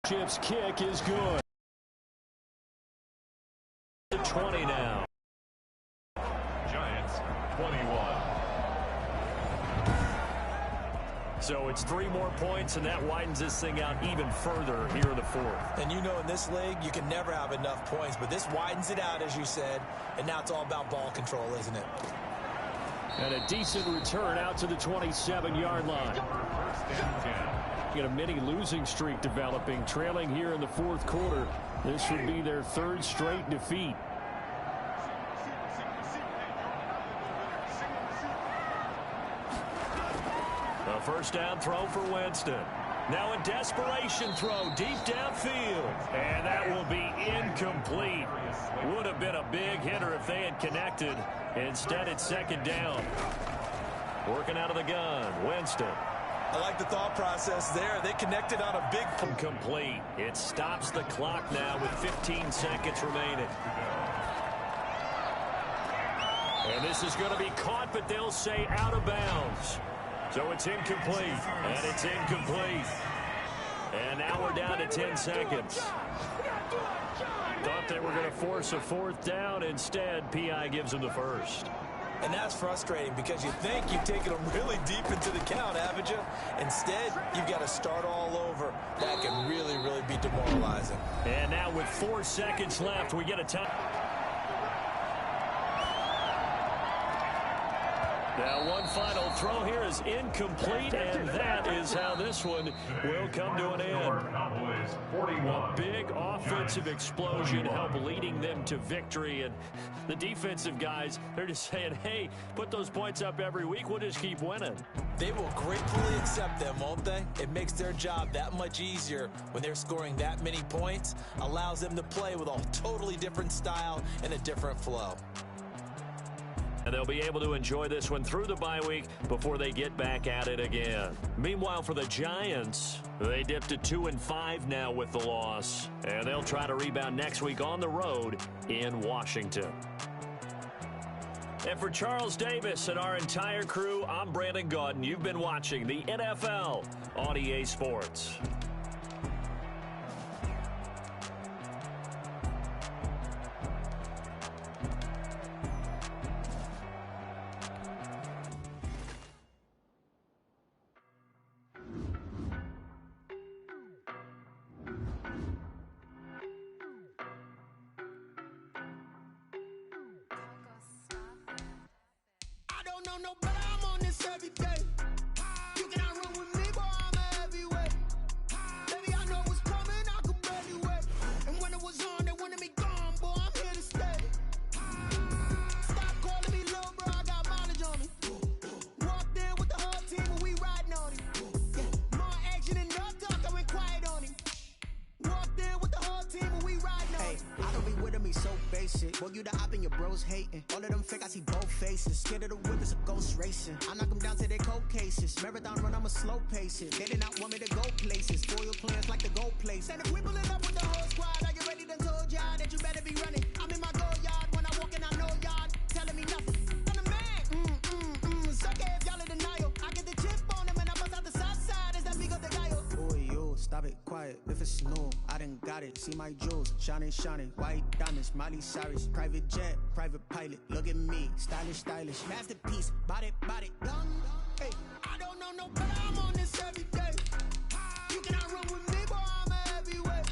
Chip's kick is good. 20 now. Giants 21. So it's 3 more points, and that widens this thing out even further here in the fourth. And you know, in this league, you can never have enough points, but this widens it out, as you said, and now it's all about ball control, isn't it? And a decent return out to the 27-yard line. First and 10. Get a mini losing streak developing, trailing here in the fourth quarter. This would be their 3rd straight defeat. A first down throw for Winston. Now a desperation throw deep downfield. And that will be incomplete. Would have been a big hitter if they had connected. Instead, it's 2nd down. Working out of the gun, Winston. I like the thought process there. They connected on a big... Complete. It stops the clock now with 15 seconds remaining. And this is going to be caught, but they'll say out of bounds. So it's incomplete, and it's incomplete. And now we're down to 10 seconds. Thought they were going to force a 4th down. Instead, P.I. gives them the first. And that's frustrating because you think you've taken them really deep into the count, haven't you? Instead, you've got to start all over. That can really, really be demoralizing. And now with 4 seconds left, we get a time. Now one final throw here is incomplete, and that is how this one will come to an end. A big offensive explosion helped leading them to victory, and the defensive guys, they're just saying, hey, put those points up every week, we'll just keep winning. They will gratefully accept them, won't they? It makes their job that much easier when they're scoring that many points, allows them to play with a totally different style and a different flow. And they'll be able to enjoy this one through the bye week before they get back at it again. Meanwhile, for the Giants, they dipped to 2-5 now with the loss. And they'll try to rebound next week on the road in Washington. And for Charles Davis and our entire crew, I'm Brandon Gaudin. You've been watching the NFL on EA Sports. No, but I'm on this every day. You cannot run with me, boy, I'm a heavyweight. Baby, I know what's coming, I could barely wait. And when it was on, they wanted me gone, boy, I'm here to stay. Stop calling me little bro, I got mileage on me. Walked in with the whole team and we riding on him. Yeah, more action and no talk, I went quiet on him. Walked in with the whole team and we riding on him. I don't be with him, he's so basic. Boy, you the op and your bros hating. All of them fake, I see both faces. Scared of the whip, it's a ghost racing. I knock them down to their cold cases. Marathon run, I'ma slow pace it. They did not want me to go places. Spoil plans like the gold place. And if we pulling up with the whole squad, are you ready? Done told y'all that you better be running. I'm in my go yard. When I walk in, I know y'all telling me nothing. I'm the man. Suck it if y'all in denial. I get the chip on them and I bust out the south side. Is that big of the guy? Boy, yo, stop it, quiet. If it's snow, I done got it. See my jewels, shining, shining. White diamonds, Miley Cyrus. Private jet, private pilot. Look at me, stylish, stylish. Masterpiece, body, done. Hey, I don't know no better, I'm on this every day. You cannot run with me, boy, I'm a heavyweight.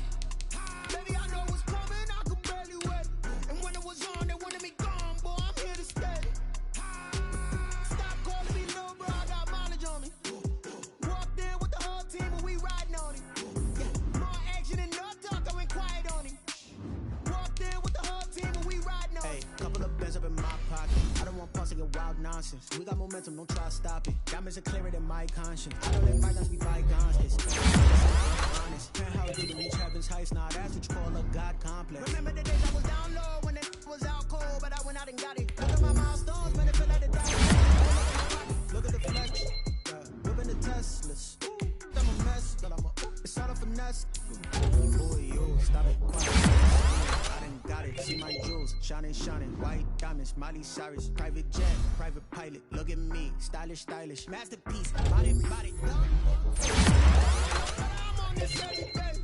Baby, I know what's coming, I could barely wait. And when it was on, they wanted me gone, boy, I'm here to stay. Stop calling me little bro, I got mileage on me. Walked in with the whole team and we riding on him. Yeah, more action and no talk, I went quiet on him. Walked in with the whole team and we riding on him. Hey, couple of bands up in my pocket. I don't want pause to get wild nonsense. We got momentum, don't try to stop it. Diamonds are clearer than my conscience. I don't let bygones be bygones. It's honest. Penthouse do to reach heaven's heights. Nah, that's what you call a God complex. Remember the days I was down low when it was out cold, but I went out and got it. Look at my milestones, man, it feel like the die. Look at the flex. Whipping the Teslas. I'm a mess, but it's all a finesse. Boy, yo, stop it, quiet. I done got it, see my jewels, shining, shining. White diamonds, Miley Cyrus. Private jet, private pilot. Look at me, stylish, stylish. Masterpiece, body, done. I'm on this every day.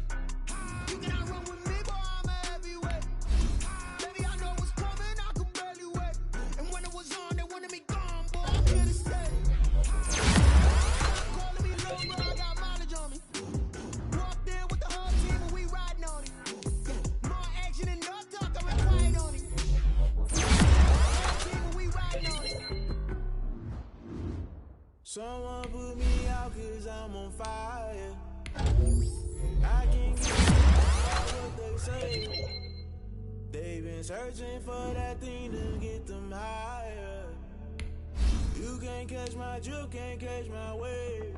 fire. I can't get what they say. They've been searching for that thing to get them higher. You can't catch my drift, can't catch my wave.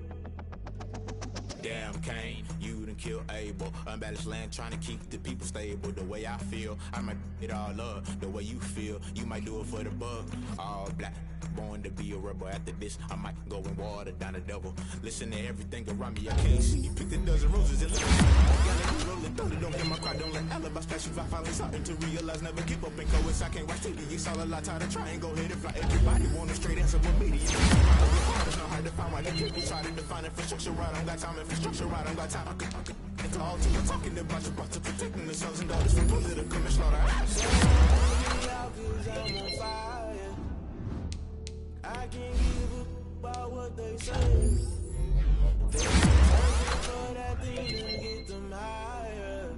Damn, Kane, you done killed Abel. Unbalanced land, trying to keep the people stable. The way I feel, I might it all up. The way you feel, you might do it for the bug. All black, born to be a rebel. After this, I might go and water down the devil. Listen to everything around me, I can't see. You picked a dozen roses and look. Gotta roll it, don't get my cry, don't let alibis pass you. I finally starting to realize, never give up and go. I can't watch TV, it's all a lot, tired of trying, go ahead and fly. Everybody want a straight answer with me. It's not hard to find why the people try to define infrastructure right. I don't got time, infrastructure right, I don't got time. I could it's all too much talking about you, protecting the sons and daughters from political and slaughter. So out 'cause I'm on fire. I can't give a about what they say. They're searching for that thing to get them higher.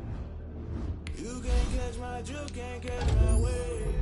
You can't catch my drift, can't catch my wave.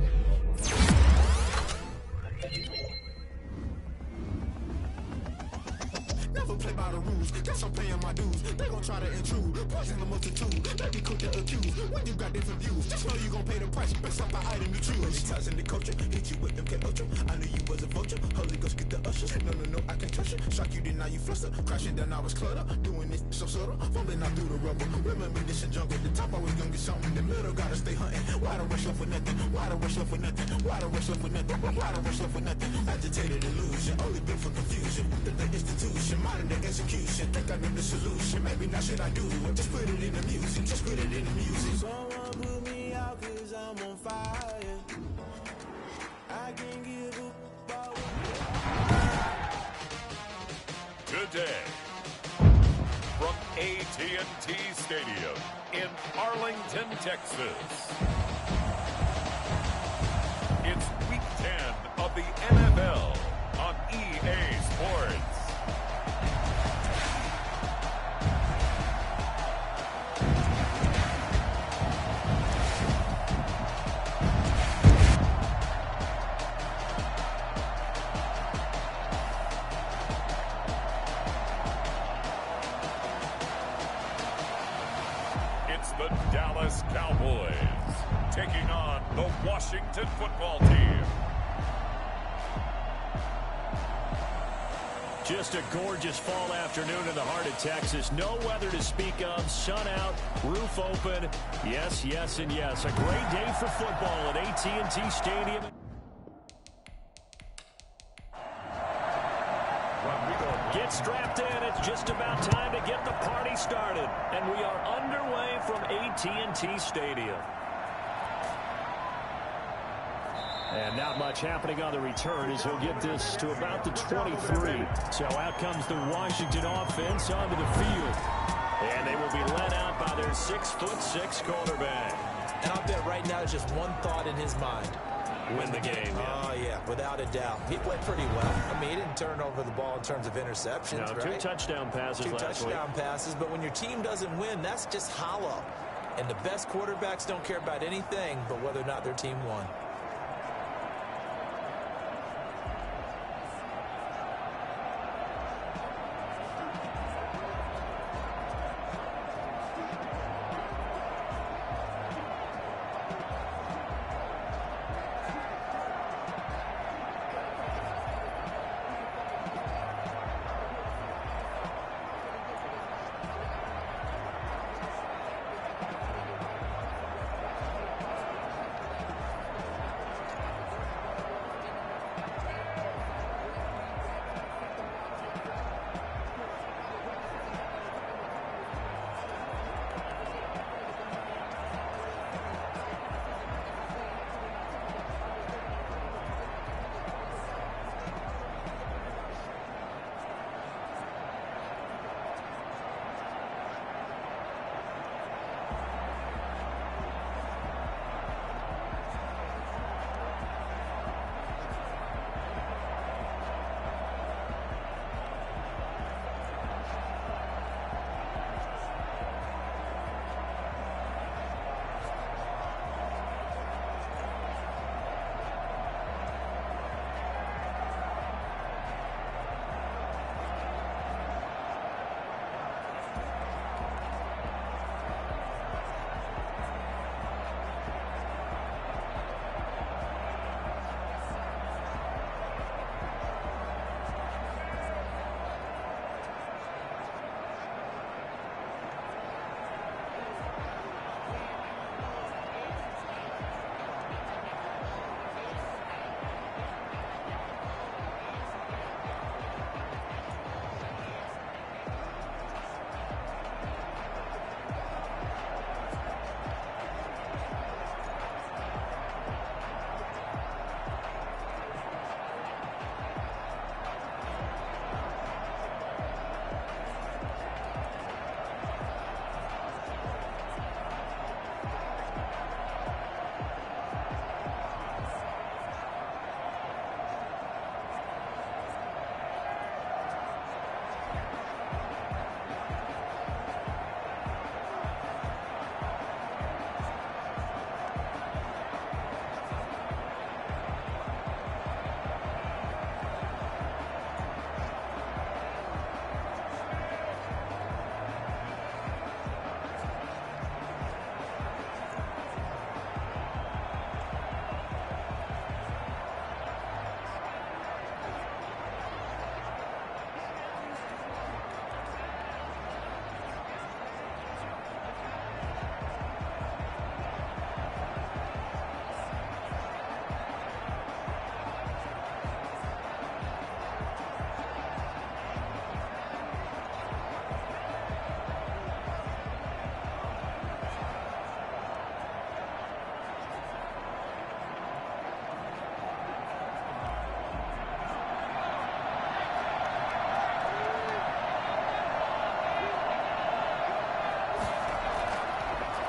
Never play by the rules, guess I'm paying my dues. They gon' try to intrude, poison the multitude. They be quick to accuse, when you got different views. Just know you gon' pay the price based off the item you choose. Touching the culture, hit you with MK Ultra. I knew you was a vulture, Holy Ghost get the ushers. No, I can't trust you. Shock you, then now you fluster. Crashing down, I was cluttered. Doing this so subtle, fumbling out through the rubble. Remember this a jungle, the top always gonna get something. In the middle, gotta stay hunting. Why the rush left with nothing? Why the rush left with nothing? Why the rush left with nothing? Why the rush left with nothing? Agitated illusion, only built for confusion. The institution, modern day execution. Think I know the solution. Maybe now should I do it? Just put it in the music. Just put it in the music. Someone put me out 'cause I'm on fire. I can't give up about Today, from AT&T Stadium in Arlington, Texas, it's Week 10 of the NFL on EA Sports. The Dallas Cowboys taking on the Washington football team. Just a gorgeous fall afternoon in the heart of Texas. No weather to speak of. Sun out, roof open. Yes, yes, and yes. A great day for football at AT&T Stadium. Get strapped in. It's just about time to get the party started. And we are underway from AT&T Stadium. And not much happening on the return as he'll get this to about the 23. So out comes the Washington offense onto the field. And they will be led out by their 6'6" quarterback. And I'll bet right now there's just one thought in his mind. Win the game. Oh, yeah, without a doubt. He played pretty well. I mean, he didn't turn over the ball in terms of interceptions, no, right? 2 touchdown passes last week. 2 touchdown passes, but when your team doesn't win, that's just hollow. And the best quarterbacks don't care about anything but whether or not their team won.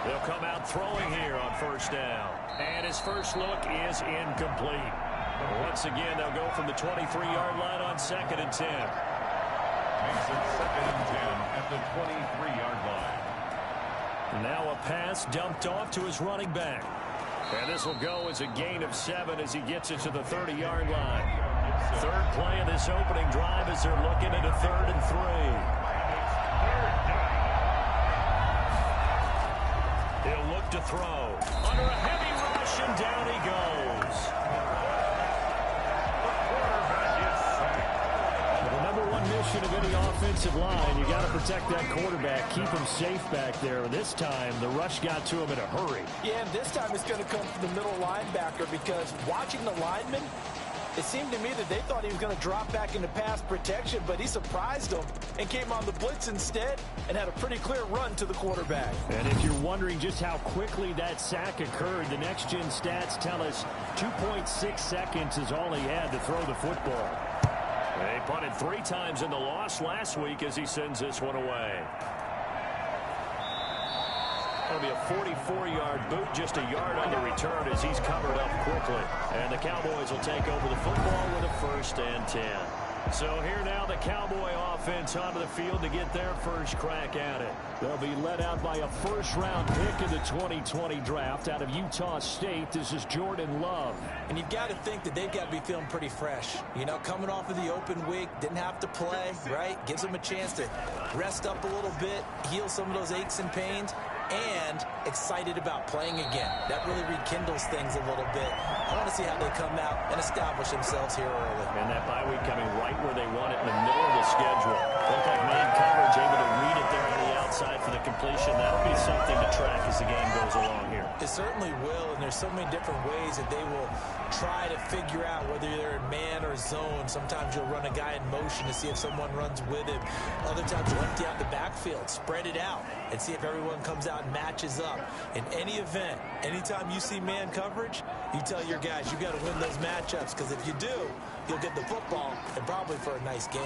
They'll come out throwing here on first down. And his first look is incomplete. Once again, they'll go from the 23-yard line on 2nd and 10. Makes it 2nd and 10 at the 23-yard line. Now a pass dumped off to his running back. And this will go as a gain of 7 as he gets it to the 30-yard line. Third play of this opening drive as they're looking at a 3rd and 3. He'll look to throw. Under a heavy rush, and down he goes. The number one mission of any offensive line, you got to protect that quarterback, keep him safe back there. This time, the rush got to him in a hurry. Yeah, and this time it's going to come from the middle linebacker because watching the lineman, it seemed to me that they thought he was going to drop back into pass protection, but he surprised them and came on the blitz instead and had a pretty clear run to the quarterback. And if you're wondering just how quickly that sack occurred, the next-gen stats tell us 2.6 seconds is all he had to throw the football. They punted 3 times in the loss last week as he sends this one away. It'll be a 44-yard boot, just a yard on the return as he's covered up quickly. And the Cowboys will take over the football with a 1st and 10. So here now the Cowboy offense onto the field to get their first crack at it. They'll be led out by a first-round pick in the 2020 draft out of Utah State. This is Jordan Love. And you've got to think that they've got to be feeling pretty fresh. You know, coming off of the open week, didn't have to play, right? Gives them a chance to rest up a little bit, heal some of those aches and pains, and excited about playing again. That really rekindles things a little bit. I want to see how they come out and establish themselves here early. And that bye week coming right where they want it in the middle of the schedule. Look like man coverage, able to read it there on the outside for the completion. That'll be something to track as the game goes along here. It certainly will, and there's so many different ways that they will try to figure out whether they're in man or zone. Sometimes you'll run a guy in motion to see if someone runs with him. Other times you'll empty out the backfield, spread it out, and see if everyone comes out and matches up. In any event, anytime you see man coverage, you tell your guys you got to win those matchups, because if you do, you'll get the football and probably for a nice game.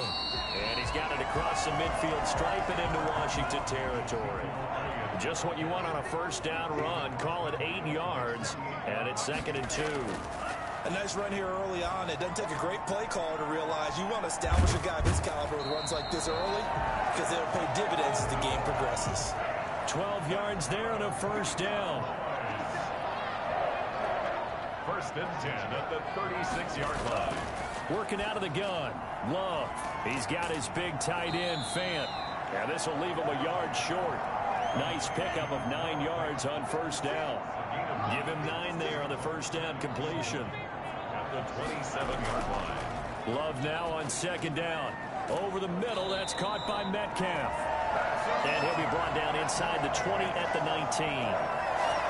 And he's got it across the midfield stripe and into Washington territory. Just what you want on a first down run. Call it 8 yards, and it's 2nd and 2. A nice run here early on. It doesn't take a great play caller to realize you want to establish a guy of his caliber with runs like this early, because they'll pay dividends as the game progresses. 12 yards there and a first down. 1st and 10 at the 36-yard line. Working out of the gun. Love. He's got his big tight end, Fant. And this will leave him a yard short. Nice pickup of 9 yards on first down. Give him 9 there on the first down completion. At the 27-yard line. Love now on 2nd down. Over the middle, that's caught by Metcalf. And he'll be brought down inside the 20 at the 19.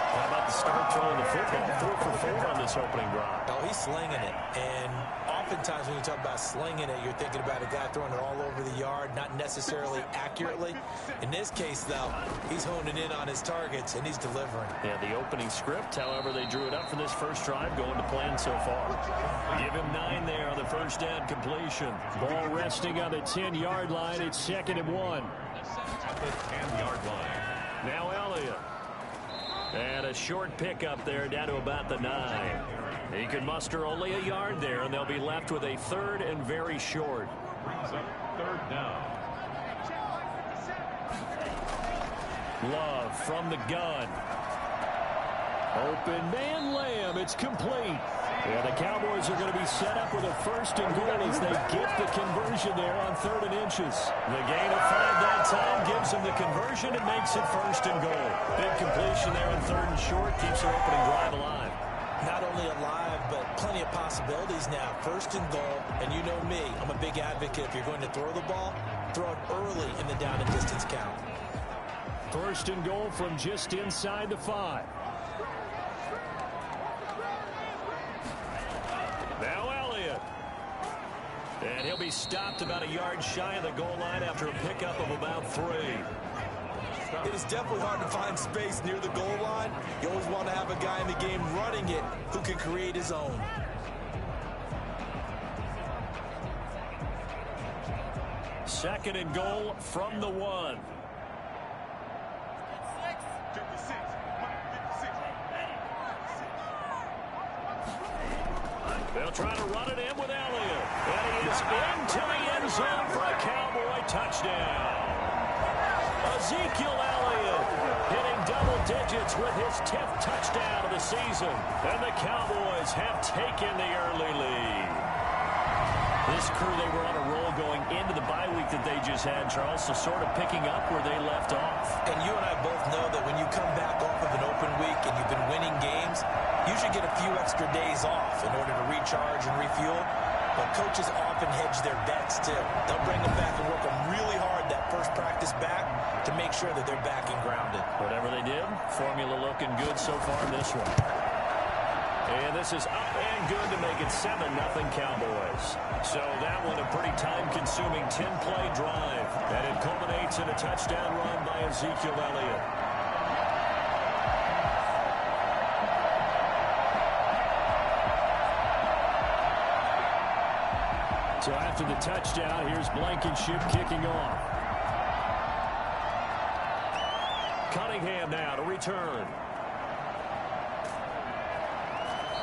How about the start throwing the football? 4 for 4 on this opening drive. Oh, he's slinging it. And oftentimes when you talk about slinging it, you're thinking about a guy throwing it all over the yard, not necessarily accurately. In this case, though, he's honing in on his targets, and he's delivering. Yeah, the opening script, however, they drew it up for this first drive, going to plan so far. Give him 9 there on the first down completion. Ball resting on the 10-yard line. It's 2nd and 1. At the 10-yard line. Now Elliott. And a short pickup there down to about the 9. He can muster only a yard there, and they'll be left with a 3rd and very short. Brings up 3rd down. Love from the gun. Open man Lamb. It's complete. Yeah, the Cowboys are going to be set up with a 1st and goal as they get the conversion there on 3rd and inches. The gain of 5 that time gives them the conversion and makes it 1st and goal. Big completion there on 3rd and short keeps their opening drive alive. Not only alive, but plenty of possibilities now. 1st and goal, and you know me, I'm a big advocate. If you're going to throw the ball, throw it early in the down and distance count. 1st and goal from just inside the 5. Now Elliott. And he'll be stopped about a yard shy of the goal line after a pickup of about 3. It is definitely hard to find space near the goal line. You always want to have a guy in the game running it who can create his own. Second and goal from the 1. They'll try to run it in with Elliott. And he is into the end zone for a Cowboy touchdown. Ezekiel Elliott hitting double digits with his 10th touchdown of the season. And the Cowboys have taken the early lead. This crew, they were on a roll going into the bye week that they just had, Charles, so sort of picking up where they left off. And you and I both know that when you come back off of an open week and you've been winning games, you should get a few extra days off in order to recharge and refuel. But coaches often hedge their bets, too. They'll bring them back and work them really hard that first practice back to make sure that they're back and grounded. Whatever they did, formula looking good so far in this one. And this is up and good to make it 7-0 Cowboys. So that one a pretty time-consuming 10-play drive. And it culminates in a touchdown run by Ezekiel Elliott. So after the touchdown, here's Blankenship kicking off. Cunningham now to return.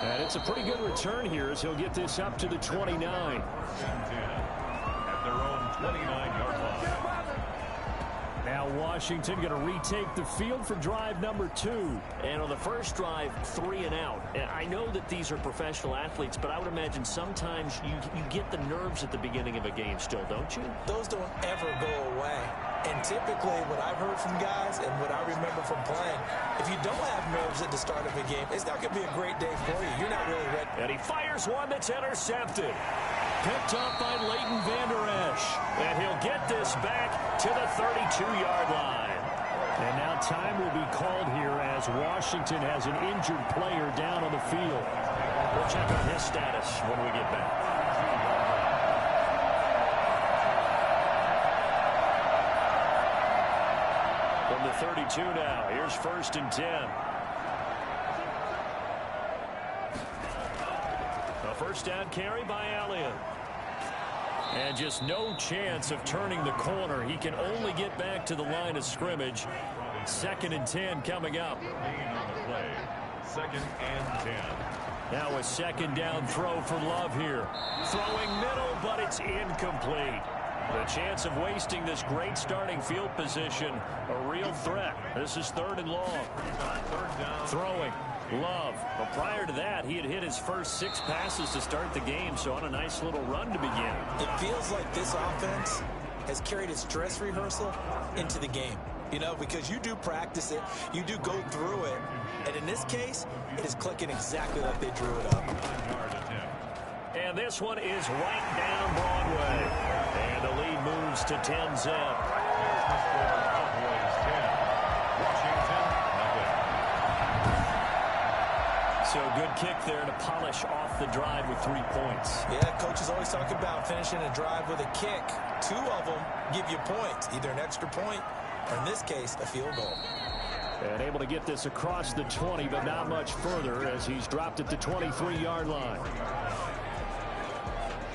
And it's a pretty good return here as he'll get this up to the 29. At their own 29-yard line. Now Washington going to retake the field for drive number 2. And on the first drive, 3 and out. And I know that these are professional athletes, but I would imagine sometimes you get the nerves at the beginning of a game still, don't you? Those don't ever go away. And typically, what I've heard from guys and what I remember from playing, if you don't have nerves at the start of a game, it's not going to be a great day for you. You're not really ready. And he fires one that's intercepted. Picked up by Leighton Vander Esch. And he'll get this back to the 32-yard line. And now time will be called here as Washington has an injured player down on the field. We'll check on his status when we get back. From the 32 now, here's 1st and 10. A first down carry by Elliott. And just no chance of turning the corner. He can only get back to the line of scrimmage. 2nd and 10 coming up. 2nd and 10. Now a 2nd down throw for Love here. Throwing middle, but it's incomplete. The chance of wasting this great starting field position, a real threat. This is 3rd and long. Throwing. Love. But prior to that, he had hit his first 6 passes to start the game, so on a nice little run to begin. It feels like this offense has carried its dress rehearsal into the game. You know, because you do practice it, you do go through it, and in this case, it is clicking exactly like they drew it up. And this one is right down Broadway. And the lead moves to 10-zip. So good kick there to polish off the drive with 3 points. Yeah, coaches always talk about finishing a drive with a kick. 2 of them give you points, either an extra point or in this case, a field goal. And able to get this across the 20, but not much further as he's dropped at the 23-yard line.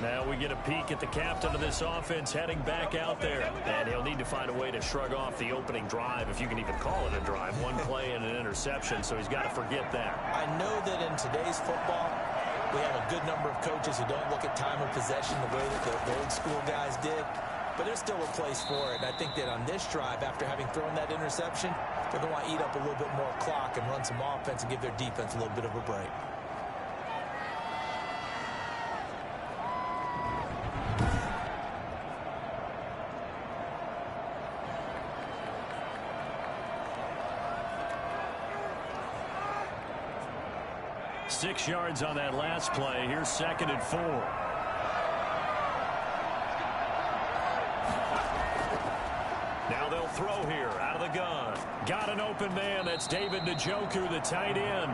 Now we get a peek at the captain of this offense heading back out there. And he'll need to find a way to shrug off the opening drive, if you can even call it a drive. 1 play and an interception, so he's got to forget that. I know that in today's football, we have a good number of coaches who don't look at time of possession the way that the old school guys did. But there's still a place for it. And I think that on this drive, after having thrown that interception, they're going to want to eat up a little bit more clock and run some offense and give their defense a little bit of a break. Six yards on that last play. Here's 2nd and 4. Now they'll throw here out of the gun. Got an open man. That's David Njoku, the tight end.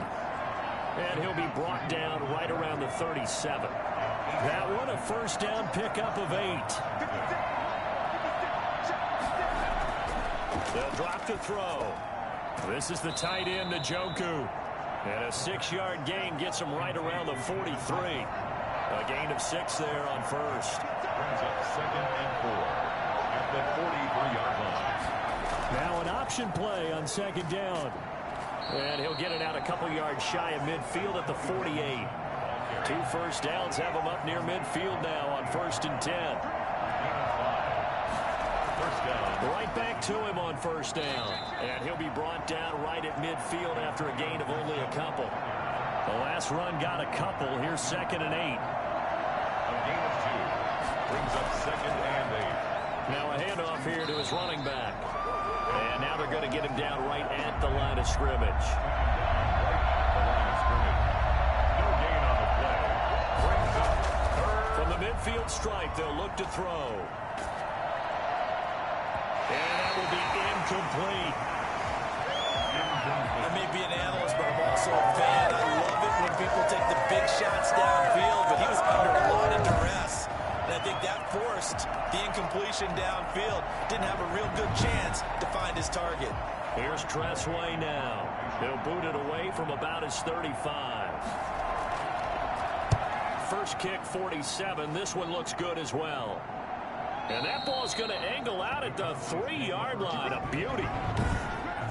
And he'll be brought down right around the 37. That one, a first down pickup of 8. They'll drop to throw. This is the tight end, Njoku. And a 6-yard gain gets him right around the 43. A gain of 6 there on first. Brings up 2nd and 4 at the 43-yard line. Now an option play on 2nd down. And he'll get it out a couple yards shy of midfield at the 48. 2 first downs have him up near midfield now on 1st and 10. Right back to him on 1st down. And he'll be brought down right at midfield after a gain of only a couple. The last run got a couple. Here's 2nd and 8. A gain of 2. Brings up 2nd and 8. Now a handoff here to his running back. And now they're going to get him down right at the line of scrimmage. No gain on the play. Brings up 3rd. From the midfield stripe, they'll look to throw. And that will be incomplete. I may be an analyst, but I'm also a fan. I love it when people take the big shots downfield, but he was under a lot of duress. And I think that forced the incompletion downfield. Didn't have a real good chance to find his target. Here's Tressway now. He'll boot it away from about his 35. First kick, 47. This one looks good as well. And that ball's going to angle out at the 3-yard line. A beauty.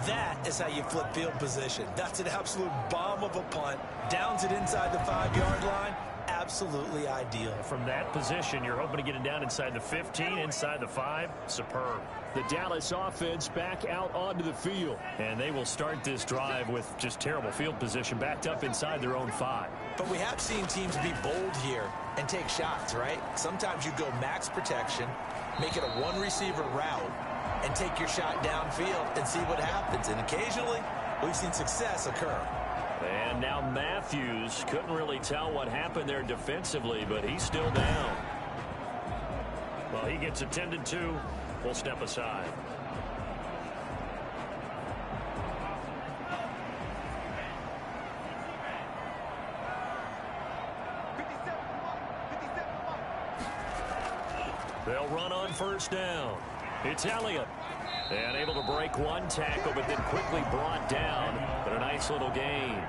That is how you flip field position. That's an absolute bomb of a punt. Downs it inside the 5-yard line. Absolutely ideal. From that position, you're hoping to get it down inside the 15, inside the 5. Superb. The Dallas offense back out onto the field. And they will start this drive with just terrible field position, backed up inside their own 5. But we have seen teams be bold here and take shots, right? Sometimes you go max protection, make it a one-receiver route, and take your shot downfield and see what happens. And occasionally, we've seen success occur. And now Matthews couldn't really tell what happened there defensively, but he's still down. Well, he gets attended to. We'll step aside. They'll run on 1st down. It's Elliott. And able to break one tackle, but then quickly brought down. But a nice little gain.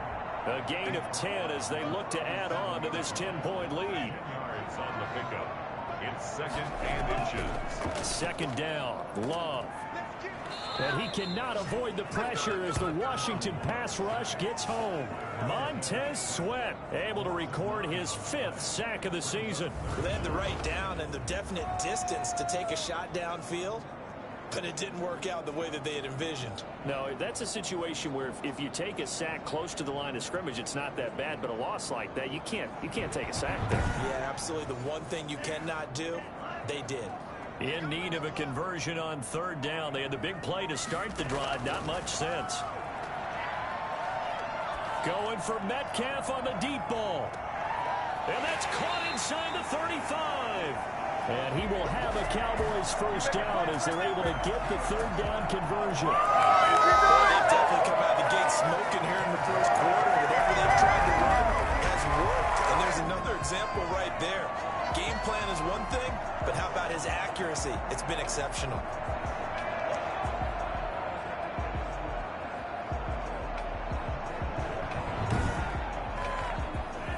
A gain of 10 as they look to add on to this 10-point lead. Yards on the pickup. It's 2nd and inches. 2nd down. Love. And he cannot avoid the pressure as the Washington pass rush gets home. Montez Sweat able to record his 5th sack of the season. They had the right down and the definite distance to take a shot downfield, but it didn't work out the way that they had envisioned. No, that's a situation where if you take a sack close to the line of scrimmage, it's not that bad, but a loss like that, you can't take a sack there. Yeah, absolutely. The one thing you cannot do, they did. In need of a conversion on 3rd down. They had the big play to start the drive. Not much sense. Going for Metcalf on the deep ball. And that's caught inside the 35. And he will have a Cowboys 1st down as they're able to get the 3rd down conversion. They've definitely come out of the gate smoking here in the 1st quarter. Whatever they've tried to run has worked. And there's another example right there. Game plan is one thing, but how about his accuracy? It's been exceptional.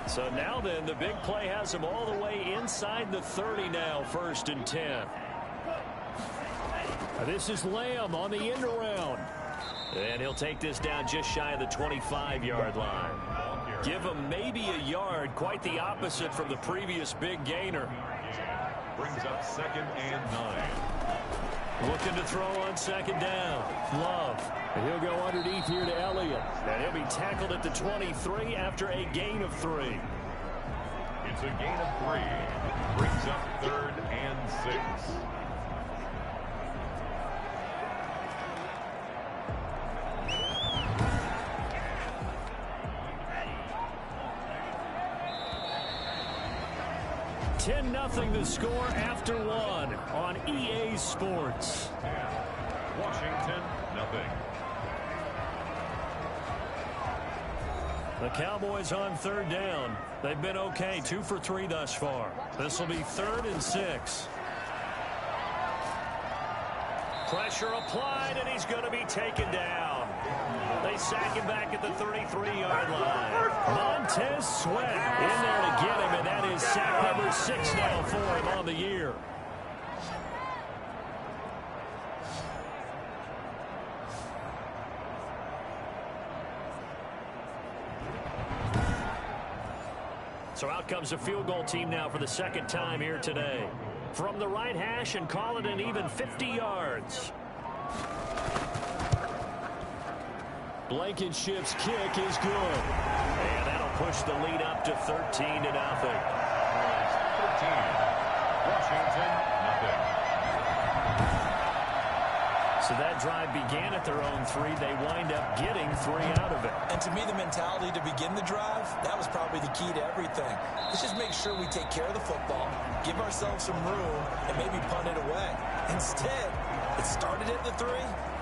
So now then, the big play has him all the way inside the 30 now, 1st and 10. This is Lamb on the end around. And he'll take this down just shy of the 25-yard line. Give him maybe a yard, quite the opposite from the previous big gainer. Brings up 2nd and 9. Looking to throw on 2nd down. Love. And he'll go underneath here to Elliott. And he'll be tackled at the 23 after a gain of 3. It's a gain of 3. Brings up 3rd and 6. Nothing the score after 1 on EA Sports. Washington, nothing. The Cowboys on 3rd down. They've been okay, 2 for 3 thus far. This will be 3rd and 6. Pressure applied, and he's going to be taken down. They sack him back at the 33-yard line. Montez Sweat in there to get him, and that is sack number 6 now for him on the year. So out comes the field goal team now for the second time here today. From the right hash and call it an even 50 yards. Blankenship's kick is good. And that'll push the lead up to 13-0. 13. Washington, nothing. So that drive began at their own 3. They wind up getting 3 out of it. And to me, the mentality to begin the drive, that was probably the key to everything. Let's just make sure we take care of the football, give ourselves some room, and maybe punt it away. Instead, it started at the 3,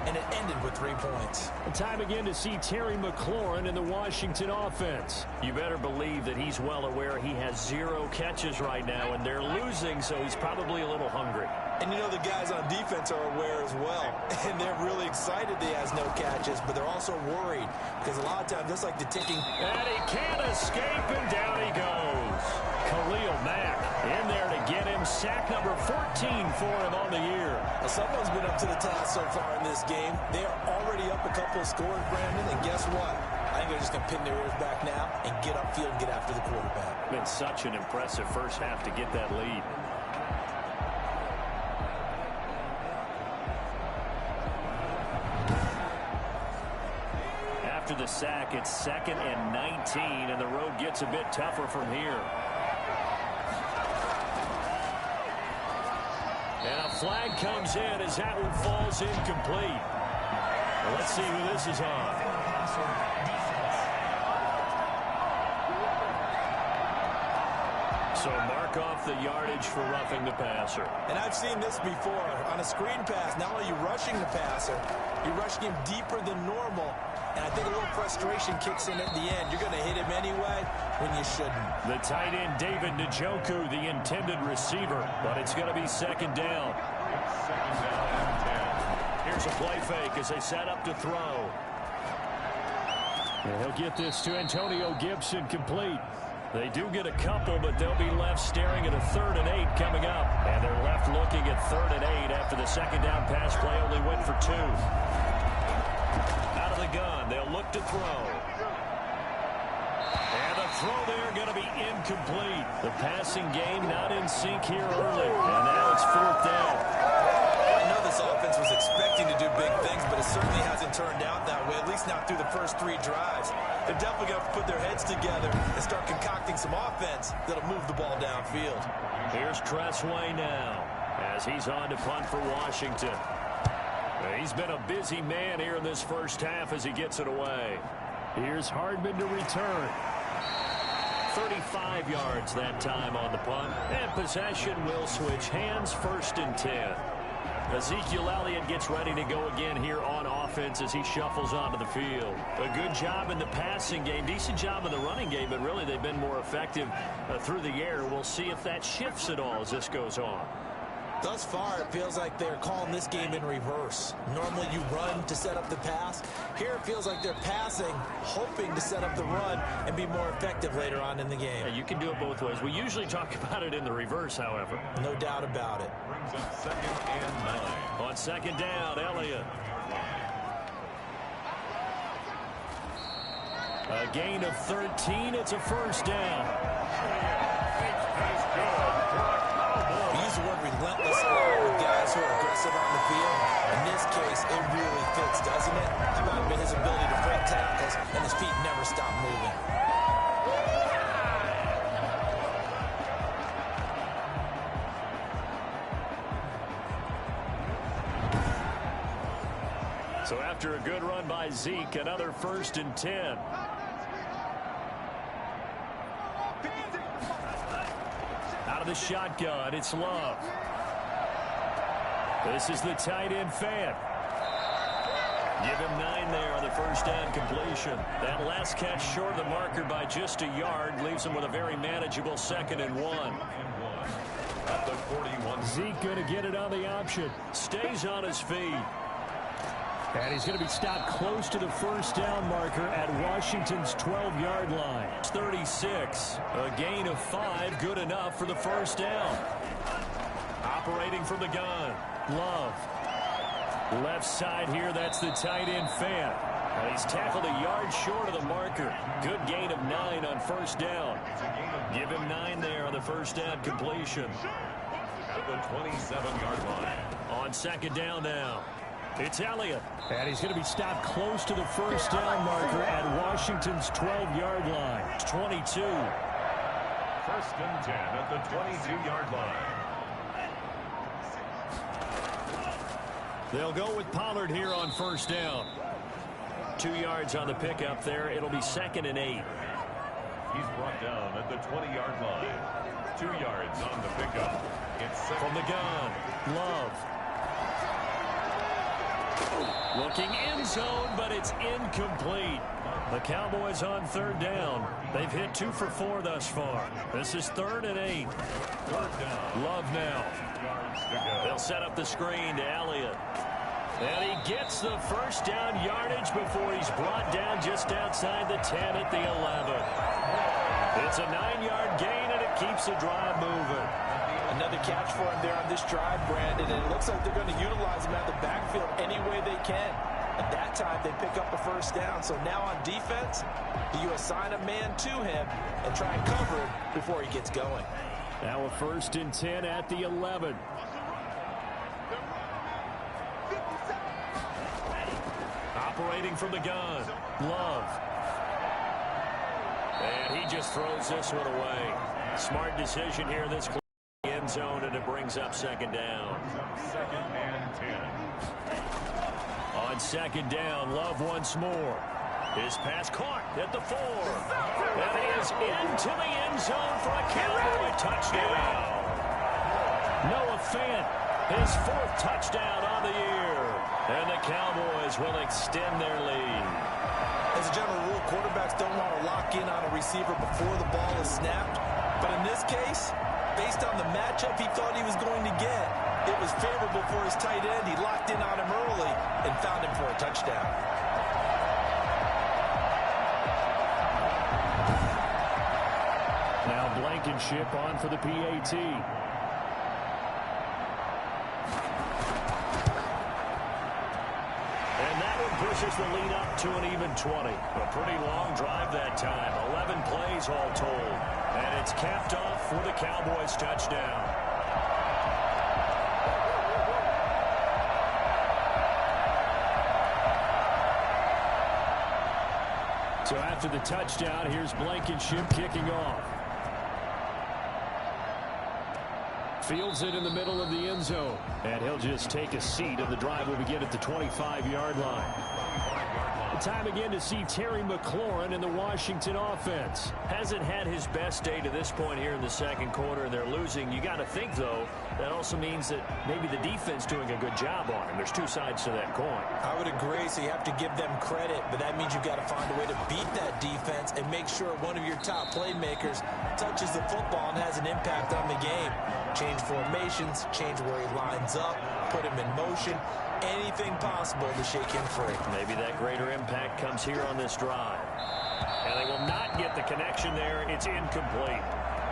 and it ended with 3 points. Time again to see Terry McLaurin in the Washington offense. You better believe that he's well aware he has 0 catches right now, and they're losing, so he's probably a little hungry. And you know the guys on defense are aware as well. And they're really excited that he has no catches, but they're also worried because a lot of times, just like the ticking. And he can't escape, and down he goes. Khalil Mack in there to get him. Sack number 14 for him on the year. Well, someone's been up to the task so far in this game. They are already up a couple of scores, Brandon, and guess what? I think they're just going to pin their ears back now and get upfield and get after the quarterback. Been such an impressive first half to get that lead. After the sack, it's 2nd and 19, and the road gets a bit tougher from here. And a flag comes in as that one falls incomplete. Well, let's see who this is on. So mark off the yardage for roughing the passer. And I've seen this before. On a screen pass, not only are you rushing the passer, you're rushing him deeper than normal. And I think a little frustration kicks in at the end. You're going to hit him anyway when you shouldn't. The tight end, David Njoku, the intended receiver. But it's going to be 2nd down. It's 2nd down and 10. Here's a play fake as they set up to throw. And he'll get this to Antonio Gibson complete. They do get a couple, but they'll be left staring at a 3rd and 8 coming up. And they're left looking at 3rd and 8 after the 2nd down pass play only went for 2. Out of the gun, they'll look to throw. And the throw there going to be incomplete. The passing game not in sync here early. And now it's 4th down. I know this offense was expecting to do big things, but it certainly hasn't turned out that way, at least not through the first 3 drives. They're definitely going to put their heads together and start concocting some offense that'll move the ball downfield. Here's Tressway now as he's on to punt for Washington. He's been a busy man here in this first half as he gets it away. Here's Hardman to return. 35 yards that time on the punt. And possession will switch hands, 1st and 10. Ezekiel Elliott gets ready to go again here on offense as he shuffles onto the field. A good job in the passing game, decent job in the running game, but really they've been more effective through the air. We'll see if that shifts at all as this goes on. Thus far, it feels like they're calling this game in reverse. Normally you run to set up the pass. Here it feels like they're passing, hoping to set up the run and be more effective later on in the game. Yeah, you can do it both ways. We usually talk about it in the reverse, however. No doubt about it. Brings up 2nd and 9. On 2nd down, Elliott. A gain of 13. It's a 1st down. We use the word relentless with guys who are aggressive on the field. In this case, it really fits, doesn't it? How about his ability to break tackles and his feet never stop moving? So after a good run by Zeke, another 1st and 10. Out of the shotgun, it's Love. This is the tight end Fant. Give him 9 there on the 1st down completion. That last catch short of the marker by just a yard leaves him with a very manageable 2nd and 1. At the 41. Zeke going to get it on the option. Stays on his feet. And he's going to be stopped close to the 1st down marker at Washington's 12-yard line. It's 36. A gain of 5, good enough for the 1st down. Operating from the gun, Love. Left side here, that's the tight end Fant. And he's tackled a yard short of the marker. Good gain of 9 on first down. Give him 9 there on the first down completion. At the 27-yard line. On second down now. It's Elliott. And he's going to be stopped close to the first down marker at Washington's 12-yard line. It's 22. First and 10 at the 22-yard line. They'll go with Pollard here on first down. 2 yards on the pickup there. It'll be second and 8. He's brought down at the 20-yard line. 2 yards on the pickup. It's from the gun. Love. Looking end zone, but it's incomplete. The Cowboys on third down. They've hit 2 for 4 thus far. This is third and 8. Third down. Love now. They'll set up the screen to Elliott. And he gets the first down yardage before he's brought down just outside the 10 at the 11. It's a 9-yard gain, and it keeps the drive moving. Another catch for him there on this drive, Brandon, and it looks like they're going to utilize him out of the backfield any way they can. At that time, they pick up a first down. So now on defense, you assign a man to him and try and cover him before he gets going. Now a first and 10 at the 11. Operating from the gun. Love. And he just throws this one away. Smart decision here. This end zone, and it brings up second down. Second and 10. On second down, Love once more. His pass caught at the 4. And he is into the end zone for a Cowboy touchdown. Noah Fant, his 4th touchdown on the year. And the Cowboys will extend their lead. As a general rule, quarterbacks don't want to lock in on a receiver before the ball is snapped. But in this case, based on the matchup he thought he was going to get, it was favorable for his tight end. He locked in on him early and found him for a touchdown. Now Blankenship on for the PAT. And that one pushes the lead up to an even 20. A pretty long drive that time. 11 plays all told. And it's capped off for the Cowboys touchdown. So after the touchdown, here's Blankenship kicking off. Fields it in the middle of the end zone. And he'll just take a seat, and the drive will begin at the 25-yard line. Time again to see Terry McLaurin in the Washington offense. Hasn't had his best day to this point here in the second quarter, and they're losing. You got to think, though, that also means that maybe the defense doing a good job on him. There's 2 sides to that coin. I would agree, so you have to give them credit, but that means you've got to find a way to beat that defense and make sure one of your top playmakers touches the football and has an impact on the game. Change formations, change where he lines up, put him in motion. Anything possible to shake him free. Maybe that greater impact comes here on this drive. And they will not get the connection there. It's incomplete.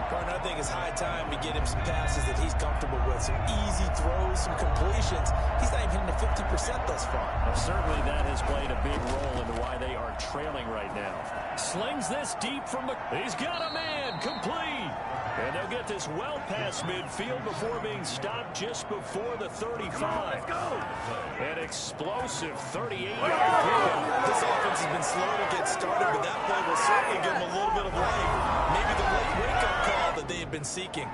Partner, I think it's high time to get him some passes that he's comfortable with. Some easy throws, some completions. He's not even hitting the 50% thus far. Well, certainly that has played a big role into why they are trailing right now. Slings this deep from the... He's got a man. Complete. And they'll get this well past midfield before being stopped just before the 35. Let's go. An explosive 38-yard pickup. This offense has been slow to get started, but that play will certainly give them a little bit of life. Maybe the late wake-up call that they have been seeking.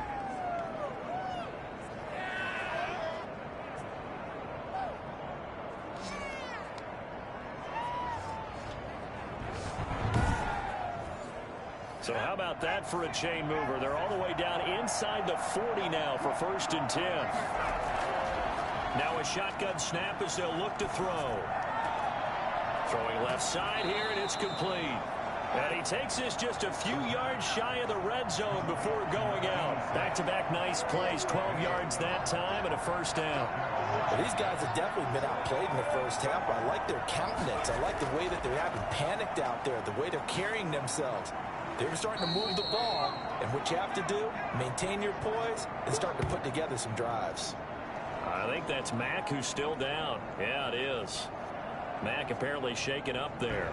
So how about that for a chain mover? They're all the way down inside the 40 now for first and 10. Now a shotgun snap as they'll look to throw. Throwing left side here, and it's complete. And he takes this just a few yards shy of the red zone before going out. Back-to-back nice plays, 12 yards that time and a first down. Well, these guys have definitely been outplayed in the first half. I like their countenance. I like the way that they haven't panicked out there, the way they're carrying themselves. They're starting to move the ball, and what you have to do, maintain your poise and start to put together some drives. I think that's Mack who's still down. Yeah, it is. Mack apparently shaken up there.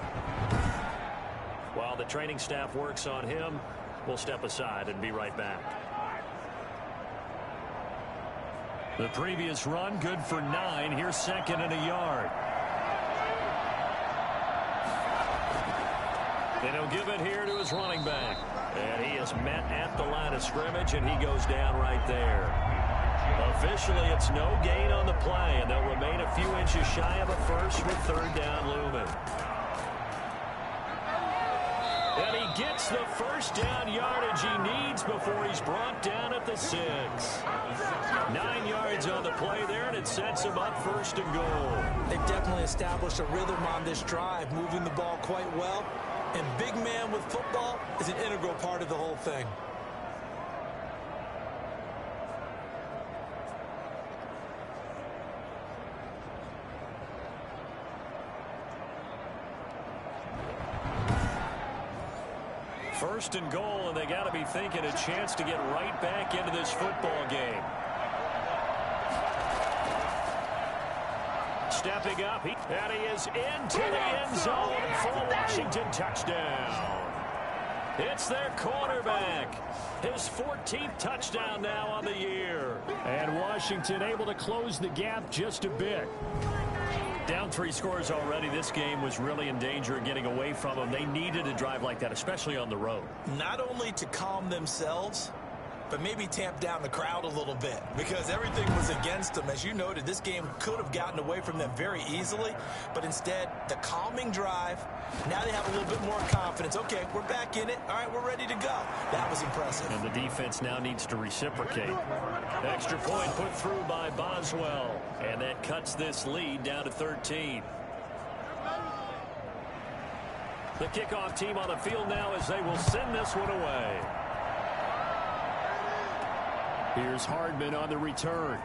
While the training staff works on him, we'll step aside and be right back. The previous run, good for 9. Here's 2nd and a yard. And he'll give it here to his running back. And he is met at the line of scrimmage, and he goes down right there. Officially, it's no gain on the play, and they'll remain a few inches shy of a first with 3rd down looming. And he gets the first down yardage he needs before he's brought down at the 6. 9 yards on the play there, and it sets him up 1st and goal. They've definitely established a rhythm on this drive, moving the ball quite well. And big man with football is an integral part of the whole thing. First and goal, and they got to be thinking a chance to get right back into this football game. Stepping up, and he is into the end zone for a Washington touchdown. It's their quarterback. His 14th touchdown now on the year. And Washington able to close the gap just a bit. Down 3 scores already. This game was really in danger of getting away from them. They needed a drive like that, especially on the road. Not only to calm themselves, but maybe tamp down the crowd a little bit, because everything was against them. As you noted, this game could have gotten away from them very easily, but instead, the calming drive, now they have a little bit more confidence. Okay, we're back in it. All right, we're ready to go. That was impressive. And the defense now needs to reciprocate. Extra point put through by Boswell, and that cuts this lead down to 13. The kickoff team on the field now as they will send this one away. Here's Hardman on the return.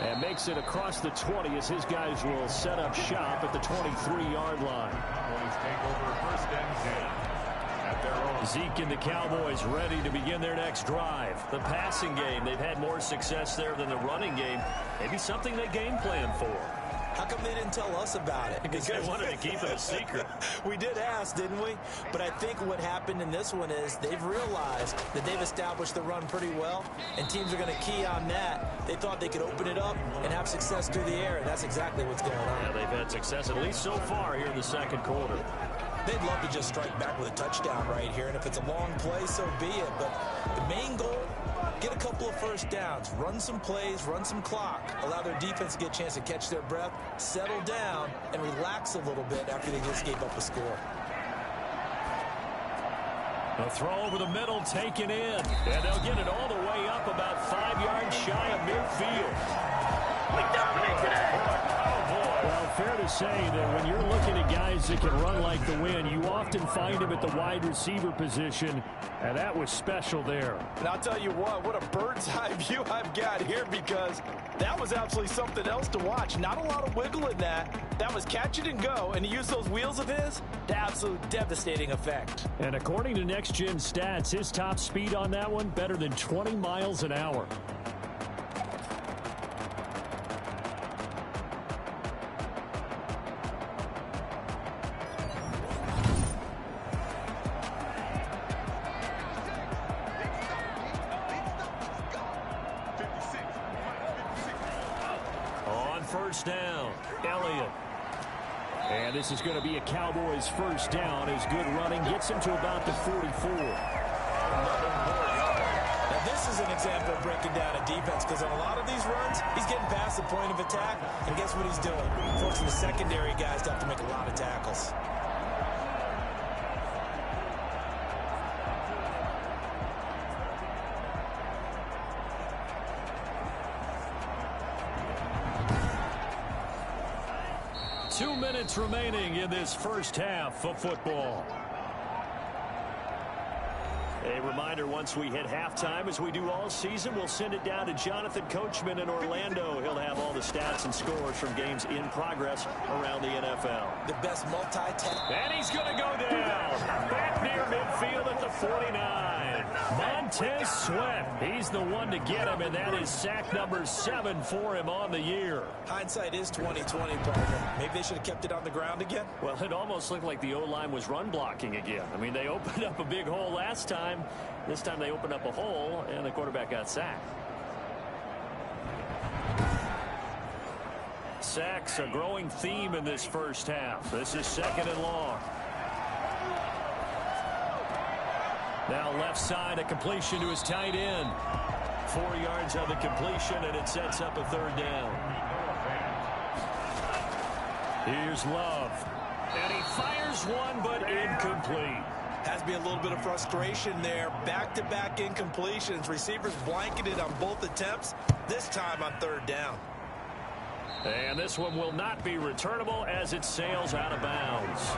And makes it across the 20 as his guys will set up shop at the 23-yard line. Zeke and the Cowboys ready to begin their next drive. The passing game, they've had more success there than the running game. Maybe something they game plan for. How come they didn't tell us about it? Because they wanted to keep it a secret. We did ask, didn't we? But I think what happened in this one is they've realized that they've established the run pretty well, and teams are going to key on that. They thought they could open it up and have success through the air, and that's exactly what's going on. Yeah, they've had success, at least so far here in the second quarter. They'd love to just strike back with a touchdown right here, and if it's a long play, so be it. But the main goal, get a couple of first downs, run some plays, run some clock, allow their defense to get a chance to catch their breath, settle down, and relax a little bit after they just gave up a score. A throw over the middle taken in, and they'll get it all the way up about 5 yards shy of midfield. We dominate today. Well, fair to say that when you're looking at guys that can run like the wind, you often find them at the wide receiver position, and that was special there. And I'll tell you what a bird's eye view I've got here, because that was absolutely something else to watch. Not a lot of wiggle in that. That was catch it and go, and he used those wheels of his to absolute devastating effect. And according to Next Gen Stats, his top speed on that one, better than 20 miles an hour. First down, Elliott. And this is going to be a Cowboys first down as good running gets him to about the 44. Now this is an example of breaking down a defense, because on a lot of these runs, he's getting past the point of attack, and guess what he's doing? Forcing the secondary guys to have to make a lot of tackles. Remaining in this first half of football. A reminder, once we hit halftime, as we do all season, we'll send it down to Jonathan Coachman in Orlando. He'll have all the stats and scores from games in progress around the NFL. The best multi-task. And he's going to go down. Back near midfield at the 49. Montez Sweat. He's the one to get him, and that is sack number 7 for him on the year. Hindsight is 20/20, partner. Maybe they should have kept it on the ground again. Well, it almost looked like the O-line was run blocking again. I mean, they opened up a big hole last time. This time they opened up a hole, and the quarterback got sacked. Sacks, a growing theme in this first half. This is 2nd and long. Now left side, a completion to his tight end. 4 yards on the completion, and it sets up a 3rd down. Here's Love. And he fires one, but incomplete. Has to be a little bit of frustration there. Back-to-back incompletions. Receivers blanketed on both attempts. This time on 3rd down. And this one will not be returnable as it sails out of bounds.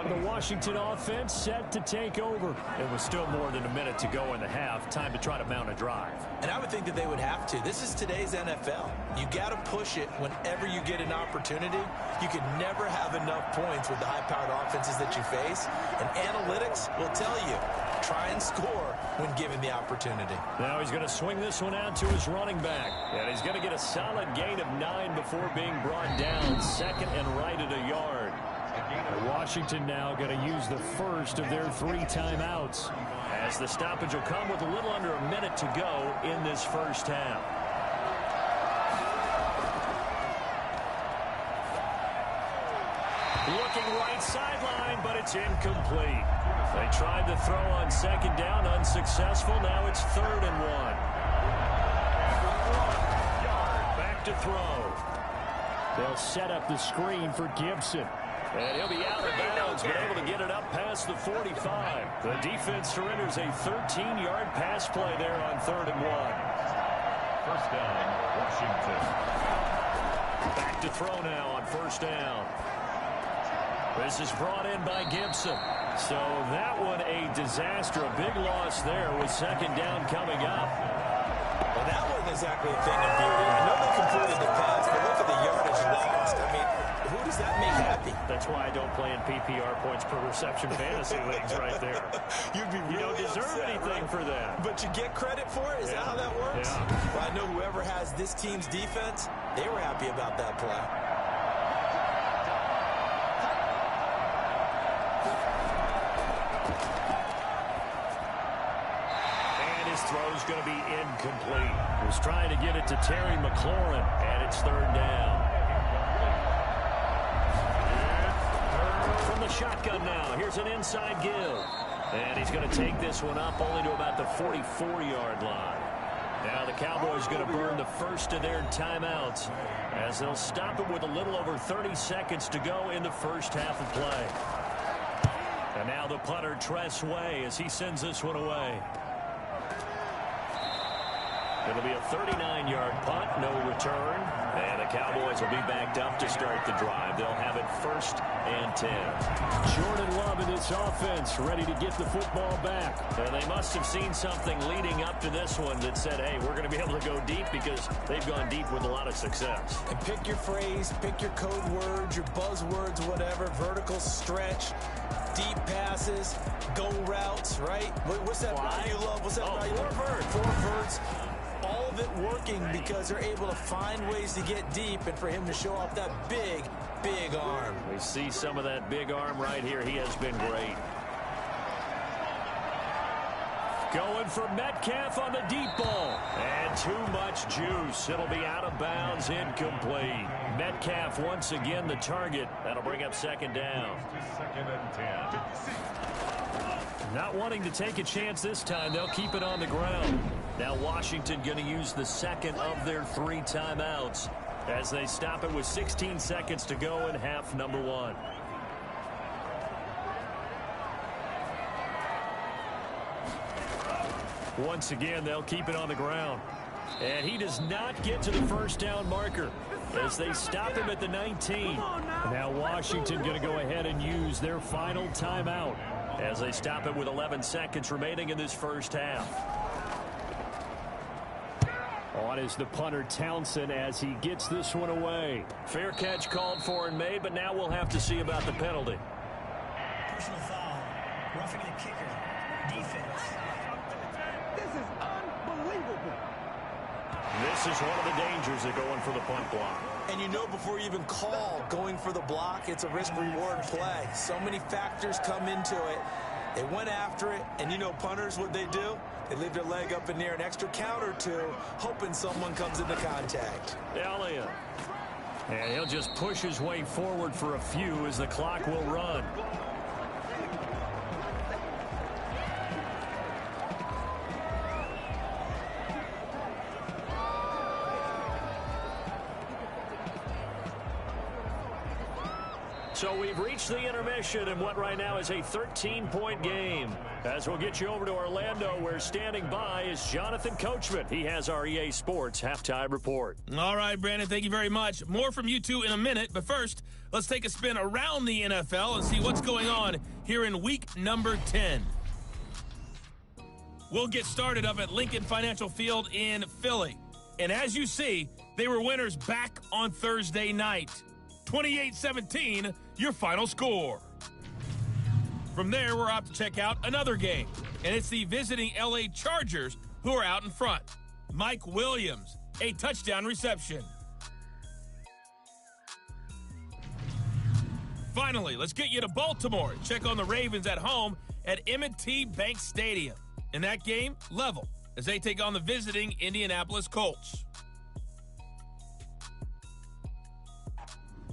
The Washington offense set to take over. It was still more than a minute to go in the half. Time to try to mount a drive. And I would think that they would have to. This is today's NFL. You got to push it whenever you get an opportunity. You can never have enough points with the high-powered offenses that you face. And analytics will tell you, try and score when given the opportunity. Now he's going to swing this one out to his running back. And he's going to get a solid gain of 9 before being brought down. 2nd and right at a yard. Washington now going to use the first of their 3 timeouts, as the stoppage will come with a little under a minute to go in this first half. Looking right sideline, but it's incomplete. They tried to throw on 2nd down, unsuccessful. Now it's 3rd and 1. Back to throw. They'll set up the screen for Gibson. And he'll be out of bounds, but able to get it up past the 45. The defense surrenders a 13-yard pass play there on 3rd and 1. First down, Washington. Back to throw now on 1st down. This is brought in by Gibson. So that one a disaster. A big loss there with 2nd down coming up. Well, that wasn't exactly a thing of beauty. I know they completed the pass, but look at the yardage lost. I mean, who does that make happy? That's why I don't play in PPR points per reception fantasy leagues right there. You'd be really You don't deserve upset, anything right? for that. But you get credit for it? Is that how that works? Yeah. Well, I know whoever has this team's defense, they were happy about that play. Throw's going to be incomplete. Was trying to get it to Terry McLaurin, and it's 3rd down. From the shotgun now, here's an inside give. And he's going to take this one up only to about the 44-yard line. Now the Cowboys going to burn the first of their timeouts as they'll stop it with a little over 30 seconds to go in the first half of play. And now the punter, Tress Way, as he sends this one away. It'll be a 39-yard punt, no return. And the Cowboys will be backed up to start the drive. They'll have it 1st and 10. Jordan Love in this offense, ready to get the football back. And they must have seen something leading up to this one that said, hey, we're going to be able to go deep, because they've gone deep with a lot of success. And pick your phrase, pick your code words, your buzzwords, whatever. Vertical stretch, deep passes, go routes, right? What's that route you love? What's that route you love? 4 verts. All of it working because they're able to find ways to get deep, and for him to show off that big, big arm. We see some of that big arm right here. He has been great. Going for Metcalf on the deep ball. And too much juice. It'll be out of bounds, incomplete. Metcalf once again the target. That'll bring up 2nd down. 2nd and 10. Not wanting to take a chance this time, they'll keep it on the ground. Now Washington going to use the 2nd of their 3 timeouts as they stop it with 16 seconds to go in half number 1. Once again, they'll keep it on the ground. And he does not get to the 1st down marker as they stop him at the 19. Now Washington going to go ahead and use their final timeout. as they stop it with 11 seconds remaining in this first half. On is the punter Townsend as he gets this one away. Fair catch called for and made, but now we'll have to see about the penalty. Personal foul. Roughing the kicker. Defense. This is unbelievable. This is one of the dangers of going for the punt block. And you know before you even call going for the block, it's a risk-reward play. So many factors come into it. They went after it, and you know punters, what they do? They leave their leg up in the air an extra count or two, hoping someone comes into contact. Elliott. And he'll just push his way forward for a few as the clock will run. So we've reached the intermission in what right now is a 13-point game. As we'll get you over to Orlando, where standing by is Jonathan Coachman. He has our EA Sports Halftime Report. All right, Brandon, thank you very much. More from you two in a minute, but first, let's take a spin around the NFL and see what's going on here in week number 10. We'll get started up at Lincoln Financial Field in Philly. And as you see, they were winners back on Thursday night. 28-17, your final score. From there, we're out to check out another game, and it's the visiting LA Chargers who are out in front. Mike Williams, a touchdown reception. Finally, let's get you to Baltimore and check on the Ravens at home at M&T Bank Stadium. In that game, level, as they take on the visiting Indianapolis Colts.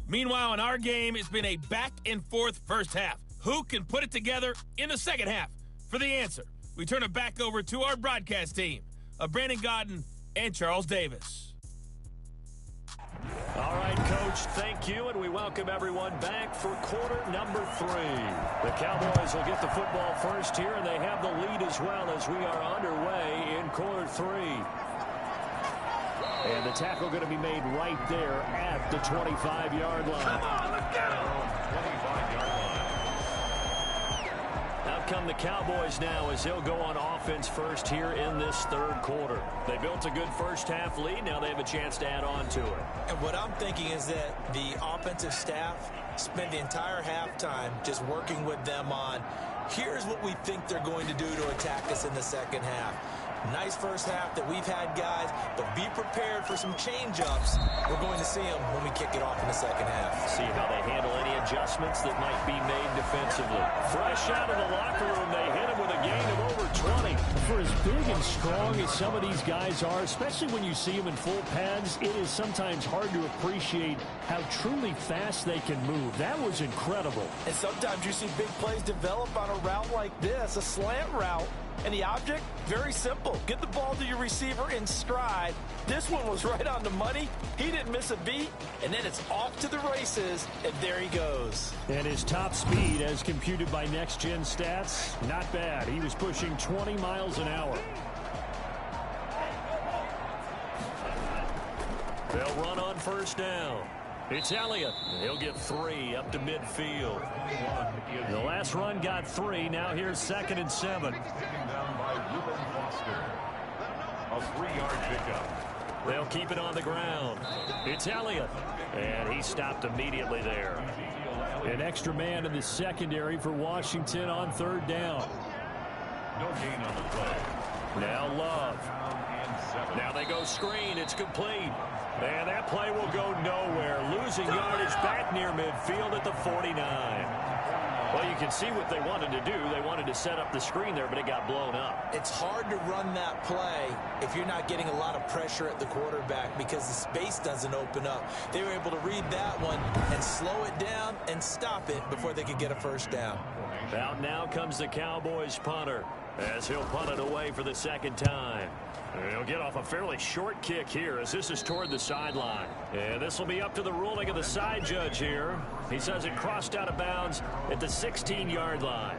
Meanwhile, in our game, it's been a back-and-forth first half. Who can put it together in the second half? For the answer, we turn it back over to our broadcast team of Brandon Gaudin and Charles Davis. All right, Coach, thank you, and we welcome everyone back for quarter number 3. The Cowboys will get the football first here, and they have the lead as well as we are underway in quarter 3. And the tackle going to be made right there at the 25-yard line. Come on, let's get him! 25-yard line. Out come the Cowboys now as they'll go on offense first here in this third quarter. They built a good first half lead. Now they have a chance to add on to it. And what I'm thinking is that the offensive staff spent the entire halftime just working with them on, here's what we think they're going to do to attack us in the second half. Nice first half that we've had, guys, but be prepared for some change-ups. We're going to see them when we kick it off in the second half. See how they handle any adjustments that might be made defensively. Fresh out of the locker room, they hit him with a gain of over 20. For as big and strong as some of these guys are, especially when you see them in full pads, it is sometimes hard to appreciate how truly fast they can move. That was incredible. And sometimes you see big plays develop on a route like this, a slant route. And the object, very simple. Get the ball to your receiver in stride. This one was right on the money. He didn't miss a beat. And then it's off to the races, and there he goes. And his top speed, as computed by Next Gen Stats, not bad. He was pushing 20 miles an hour. They'll run on first down. It's Elliott. He'll get 3 up to midfield. The last run got 3. Now here's 2nd and 7. Taken down by Reuben Foster. A 3-yard pickup. They'll keep it on the ground. It's Elliott. And he stopped immediately there. An extra man in the secondary for Washington on 3rd down. No gain on the play. Now Love. Now they go screen. It's complete. And that play will go nowhere. Losing yardage back near midfield at the 49. Well, you can see what they wanted to do. They wanted to set up the screen there, but it got blown up. It's hard to run that play if you're not getting a lot of pressure at the quarterback because the space doesn't open up. They were able to read that one and slow it down and stop it before they could get a first down. Out now comes the Cowboys punter as he'll punt it away for the 2nd time. He'll get off a fairly short kick here as this is toward the sideline. And this will be up to the ruling of the side judge here. He says it crossed out of bounds at the 16-yard line.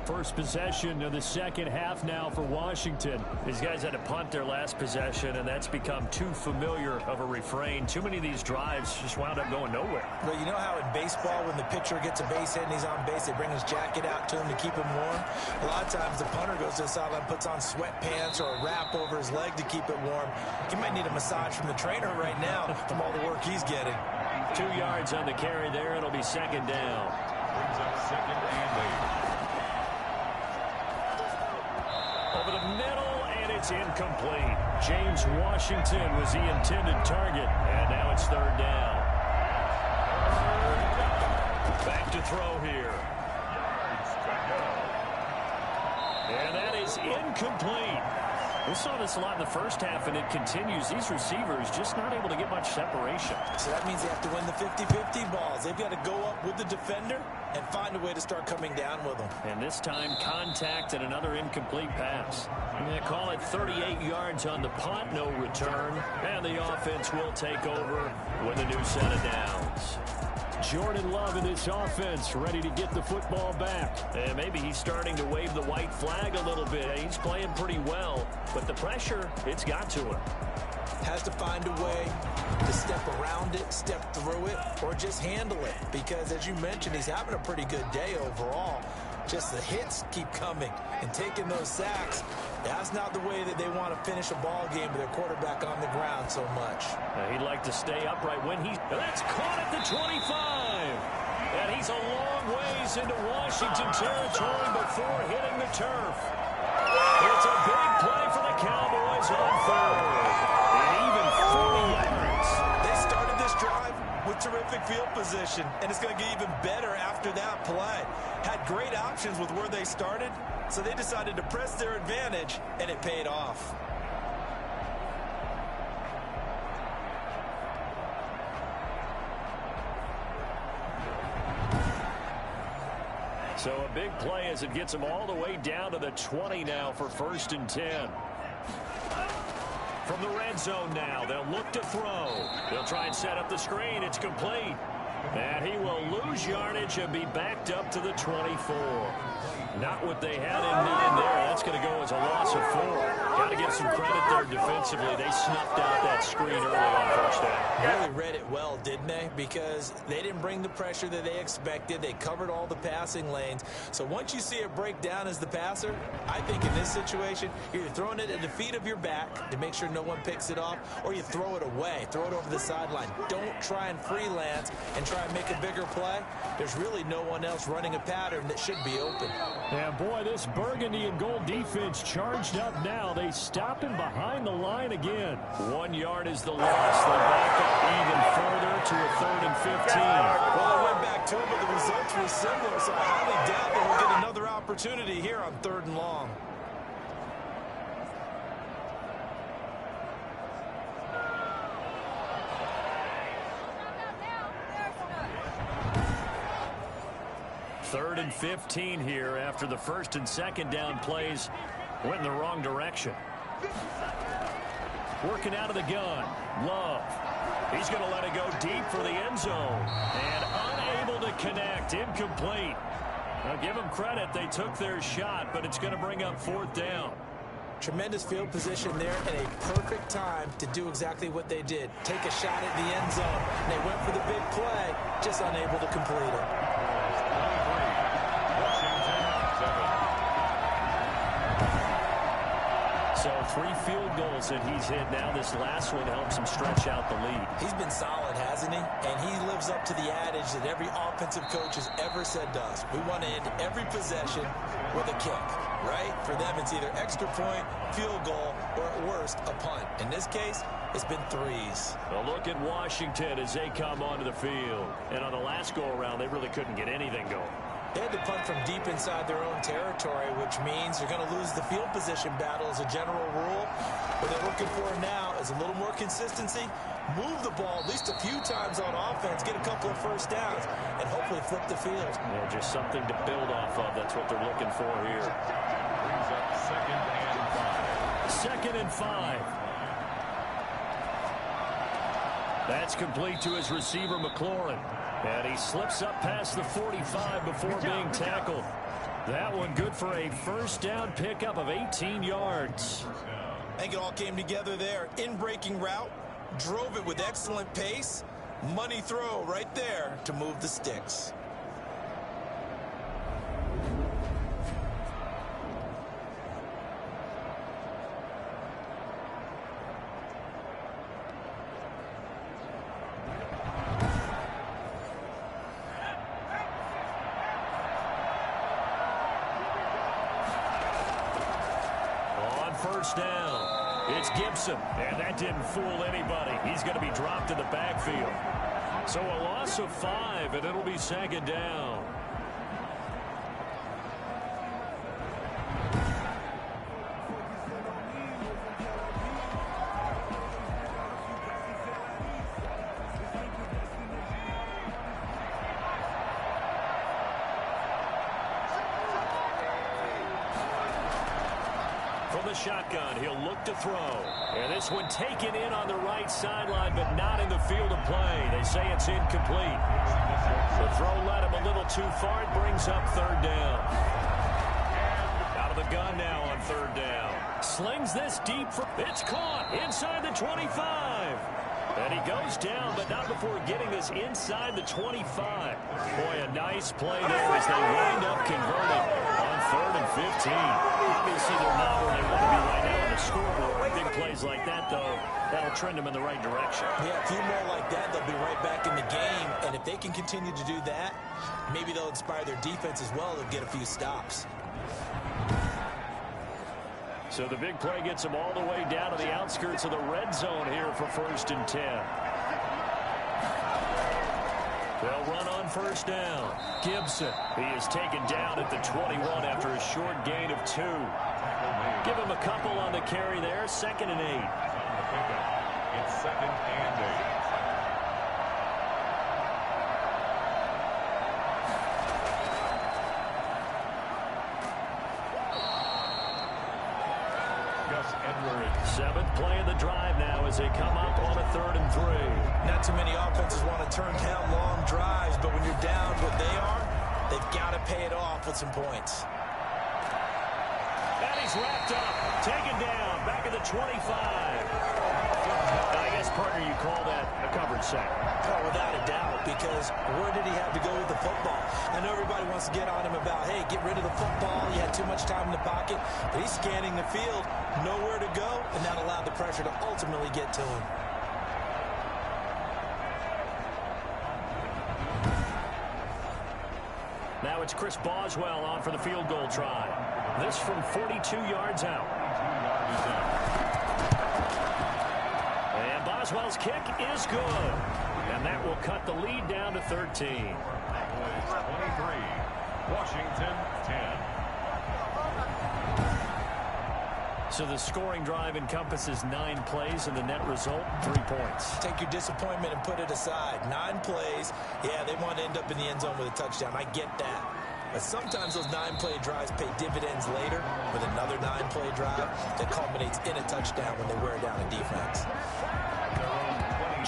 First possession of the second half now for Washington. These guys had to punt their last possession, and that's become too familiar of a refrain. Too many of these drives just wound up going nowhere. But you know how in baseball, when the pitcher gets a base hit and he's on base, they bring his jacket out to him to keep him warm? A lot of times the punter goes to the sideline, puts on sweatpants or a wrap over his leg to keep it warm. He might need a massage from the trainer right now from all the work he's getting. 2 yards on the carry there. It'll be second down. Brings up second and 8. Over the middle, and it's incomplete. James Washington was the intended target, and now it's third down. Back to throw here. And that is incomplete. We saw this a lot in the first half, and it continues. These receivers just not able to get much separation. So that means they have to win the 50-50 balls. They've got to go up with the defender and find a way to start coming down with them. And this time, contact and another incomplete pass. And they call it 38 yards on the punt, no return. And the offense will take over with a new set of downs. Jordan Love in this offense, ready to get the football back. And maybe he's starting to wave the white flag a little bit. He's playing pretty well, but the pressure, it's got to him. Has to find a way to step around it, step through it, or just handle it. Because as you mentioned, he's having a pretty good day overall. Just the hits keep coming and taking those sacks. That's not the way that they want to finish a ball game with their quarterback on the ground so much. He'd like to stay upright when he's... That's caught at the 25. And he's a long ways into Washington territory before hitting the turf. It's a big play for the Cowboys on third. And even 40 yards. They started this drive with terrific field position, and it's going to get even better after that play. Had great options with where they started, so they decided to press their advantage, and it paid off. So a big play as it gets them all the way down to the 20 now for 1st and 10. From the red zone now, they'll look to throw. They'll try and set up the screen. It's complete. And he will lose yardage and be backed up to the 24. Not what they had in mind there. That's going to go as a loss of 4. Got to give some credit there defensively. They snuffed out that screen early on first down. Really read it well, didn't they? Because they didn't bring the pressure that they expected. They covered all the passing lanes. So once you see it break down as the passer, I think in this situation, you're either throwing it at the feet of your back to make sure no one picks it off, or you throw it away. Throw it over the sideline. Don't try and freelance and try and make a bigger play. There's really no one else running a pattern that should be open. And boy, this burgundy and gold defense charged up now. They stop him behind the line again. 1 yard is the loss. They'll back up even further to a 3rd and 15. Well, they went back to it, but the results were similar, so I highly doubt that we'll get another opportunity here on 3rd and long. Third and 15 here after the 1st and 2nd down plays went in the wrong direction. Working out of the gun. Love. He's going to let it go deep for the end zone. And unable to connect. Incomplete. Now give them credit. They took their shot, but it's going to bring up 4th down. Tremendous field position there and a perfect time to do exactly what they did. Take a shot at the end zone. And they went for the big play, just unable to complete it. So 3 field goals that he's hit now. This last one helps him stretch out the lead. He's been solid, hasn't he? And he lives up to the adage that every offensive coach has ever said to us. We want to end every possession with a kick, right? For them, it's either extra point, field goal, or at worst, a punt. In this case, it's been 3s. A look at Washington as they come onto the field. And on the last go-around, they really couldn't get anything going. They had to punt from deep inside their own territory, which means they're going to lose the field position battle as a general rule. What they're looking for now is a little more consistency, move the ball at least a few times on offense, get a couple of 1st downs, and hopefully flip the field. Yeah, just something to build off of. That's what they're looking for here. Brings up 2nd and 5. 2nd and 5. That's complete to his receiver, McLaurin. And he slips up past the 45 before being tackled. That one good for a first down pickup of 18 yards. I think it all came together there. In-breaking route, drove it with excellent pace. Money throw right there to move the sticks. First down. It's Gibson, and that didn't fool anybody. He's going to be dropped in the backfield. So a loss of 5, and it'll be second down. Shotgun, he'll look to throw. And this one taken in on the right sideline, but not in the field of play. They say it's incomplete. The throw led him a little too far. It brings up third down. Out of the gun now on third down. Slings this deep. It's caught inside the 25. And he goes down, but not before getting this inside the 25. Boy, a nice play there as they wind up converting on 3rd and 15. Obviously, they're not where they want to be right now on the scoreboard. Big plays like that, though, that'll trend them in the right direction. Yeah, a few more like that, they'll be right back in the game. And if they can continue to do that, maybe they'll inspire their defense as well to get a few stops. So the big play gets them all the way down to the outskirts of the red zone here for 1st and 10. They'll run on first down. Gibson, he is taken down at the 21 after a short gain of 2. Give him a couple on the carry there. 2nd and 8. It's 2nd and 8. Seventh play of the drive now as they come up on a 3rd and 3. Not too many offenses want to turn down long drives, but when you're down what they are, they've got to pay it off with some points. And he's wrapped up, taken down, back at the 25. I guess, partner, you call that a covered sack. Oh, without a doubt, because where did he have to go with the football? I know everybody wants to get on him about, hey, get rid of the football. You had too much time in the pocket. But he's scanning the field, nowhere to go, and that allowed the pressure to ultimately get to him. Now it's Chris Boswell on for the field goal try. This from 42 yards out. And Boswell's kick is good. And that will cut the lead down to 13. 23, Washington 10. So the scoring drive encompasses 9 plays, and the net result, 3 points. Take your disappointment and put it aside. 9 plays. Yeah, they want to end up in the end zone with a touchdown. I get that. But sometimes those 9-play drives pay dividends later with another 9-play drive that culminates in a touchdown when they wear down a defense.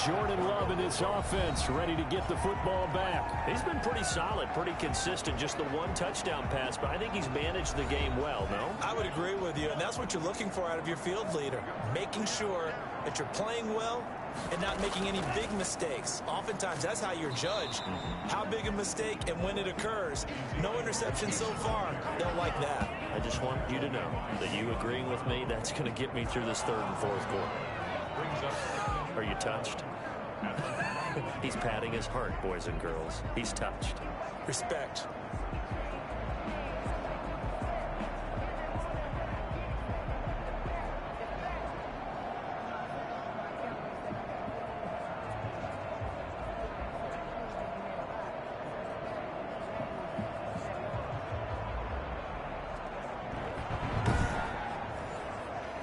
Jordan Love in his offense, ready to get the football back. He's been pretty solid, pretty consistent, just the 1 touchdown pass, but I think he's managed the game well, no? I would agree with you, and that's what you're looking for out of your field leader, making sure that you're playing well and not making any big mistakes. Oftentimes, that's how you're judged. How big a mistake and when it occurs. No interception so far. Don't like that. I just want you to know that you agreeing with me, that's going to get me through this 3rd and 4th quarter. Are you touched? He's patting his heart, boys and girls. He's touched. Respect.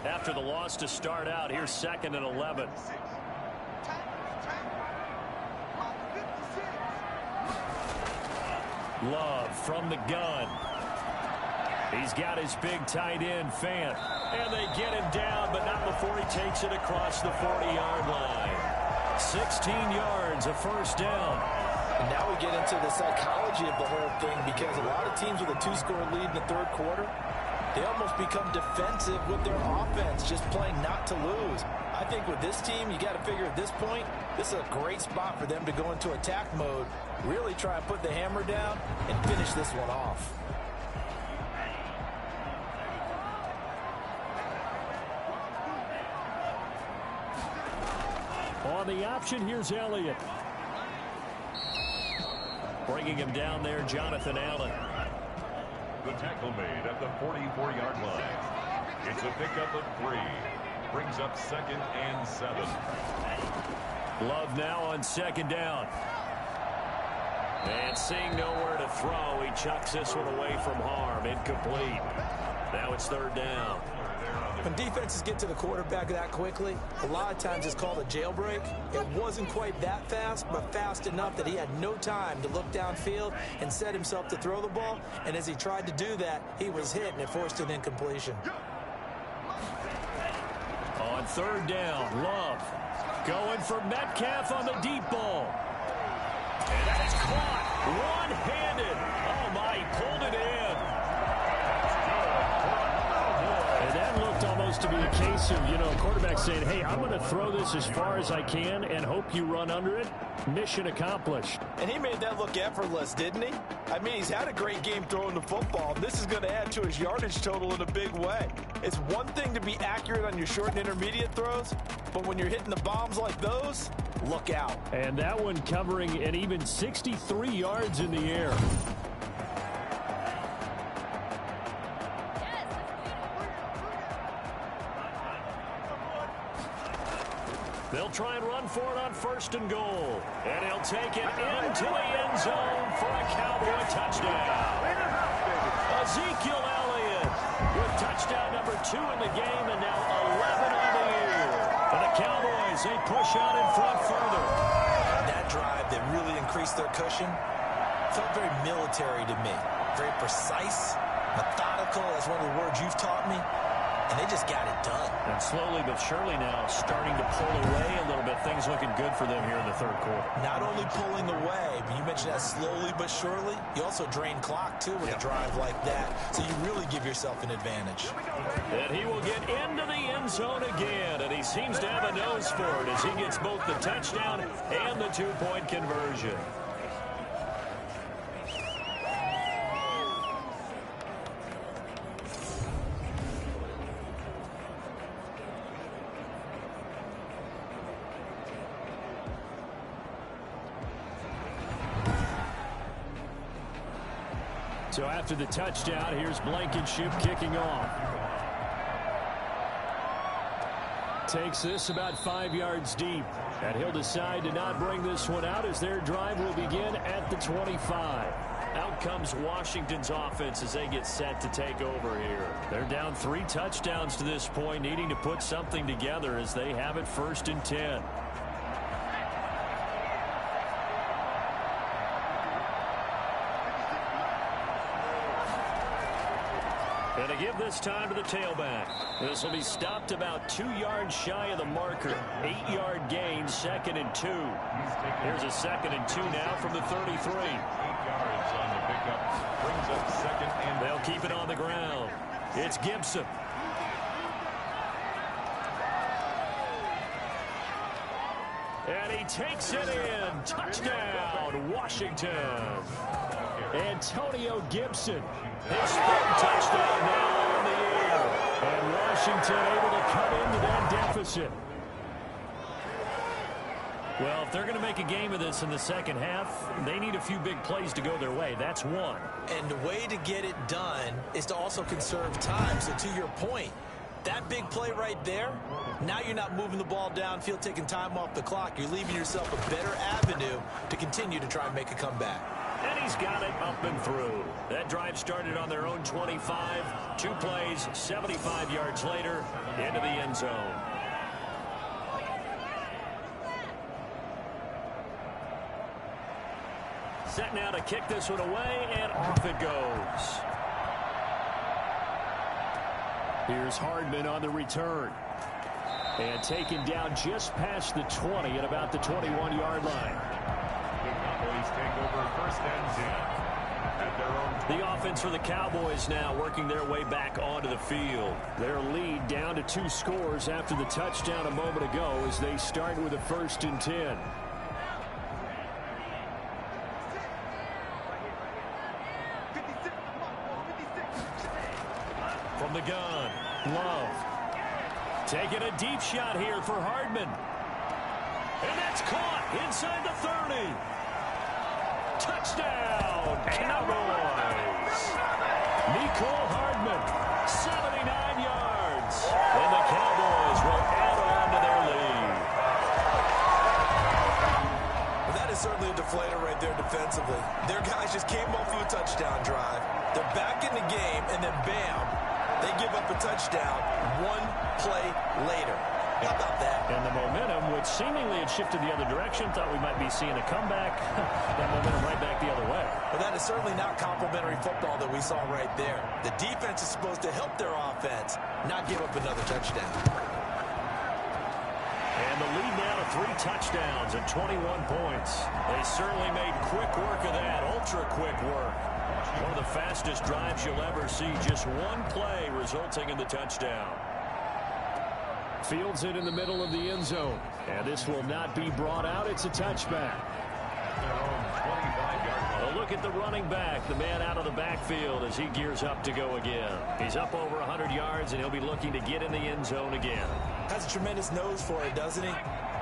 After the loss to start out, here's 2nd and 11. Love from the gun. He's got his big tight end, Fant. And they get him down, but not before he takes it across the 40-yard line. 16 yards, a first down. And now we get into the psychology of the whole thing, because a lot of teams with a 2-score lead in the third quarter, they almost become defensive with their offense, just playing not to lose. I think with this team, you got to figure at this point, this is a great spot for them to go into attack mode, really try and put the hammer down and finish this one off. On the option, here's Elliott. Bringing him down there, Jonathan Allen. The tackle made at the 44-yard line. It's a pickup of 3. Brings up 2nd and 7. Love now on 2nd down. And seeing nowhere to throw, he chucks this one away from harm. Incomplete. Now it's 3rd down. When defenses get to the quarterback that quickly, a lot of times it's called a jailbreak. It wasn't quite that fast, but fast enough that he had no time to look downfield and set himself to throw the ball. And as he tried to do that, he was hit, and it forced an incompletion. On 3rd down, Love going for Metcalf on the deep ball. And that's caught one-handed. Oh, my, he pulled it in. And that looked almost to be a case of, quarterback saying, hey, I'm going to throw this as far as I can and hope you run under it. Mission accomplished. And he made that look effortless, didn't he? I mean, he's had a great game throwing the football. This is going to add to his yardage total in a big way. It's one thing to be accurate on your short and intermediate throws, but when you're hitting the bombs like those, look out. And that one covering an even 63 yards in the air. They'll try and run for it on 1st and goal. And he'll take it into the end zone for a Cowboy touchdown. Ezekiel Elliott with touchdown number 2 in the game, and now 11 on the year. And the Cowboys, they push out in front further. That drive that really increased their cushion felt very military to me. Very precise, methodical, that's one of the words you've taught me. And they just got it done. And slowly but surely now starting to pull away a little bit. Things looking good for them here in the 3rd quarter. Not only pulling away, but you mentioned that slowly but surely. You also drain clock, too, with a drive like that. So you really give yourself an advantage. And he will get into the end zone again. And he seems to have a nose for it as he gets both the touchdown and the 2-point conversion. So after the touchdown, here's Blankenship kicking off. Takes this about 5 yards deep. And he'll decide to not bring this one out as their drive will begin at the 25. Out comes Washington's offense as they get set to take over here. They're down 3 touchdowns to this point, needing to put something together as they have it 1st and 10. And to give this time to the tailback. This will be stopped about 2 yards shy of the marker. 8-yard gain, 2nd and 2. Here's a 2nd and 2 now from the 33. 8 yards on the pickup. Brings up 2nd and... They'll keep it on the ground. It's Gibson. And he takes it in. Touchdown, Washington. Antonio Gibson. His 3rd touchdown now in the air. And Washington able to cut into that deficit. Well, if they're going to make a game of this in the second half, they need a few big plays to go their way. That's one. And the way to get it done is to also conserve time. So to your point, that big play right there, now you're not moving the ball downfield, taking time off the clock. You're leaving yourself a better avenue to continue to try and make a comeback. And he's got it up and through. That drive started on their own 25. 2 plays, 75 yards later, into the end zone. Set now to kick this one away, and off it goes. Here's Hardman on the return. And taken down just past the 20 at about the 21-yard line. The Cowboys take The offense for the Cowboys now working their way back onto the field. Their lead down to 2 scores after the touchdown a moment ago as they start with a 1st and 10. From the gun, Love. Taking a deep shot here for Hardman. And that's caught inside the 30. Touchdown, Cowboys. Mecole Hardman, 79 yards. And the Cowboys will add on to their lead. Well, that is certainly a deflator right there defensively. Their guys just came off of a touchdown drive. They're back in the game, and then bam, they give up a touchdown 1 play later. How about that? And the momentum, which seemingly had shifted the other direction, thought we might be seeing a comeback. That momentum right back the other way. Well, that is certainly not complimentary football that we saw right there. The defense is supposed to help their offense, not give up another touchdown. And the lead now to 3 touchdowns and 21 points. They certainly made quick work of that, ultra-quick work. One of the fastest drives you'll ever see, just 1 play resulting in the touchdown. Fields it in the middle of the end zone. And this will not be brought out. It's a touchback. A look at the running back, the man out of the backfield as he gears up to go again. He's up over 100 yards, and he'll be looking to get in the end zone again. Has a tremendous nose for it, doesn't he?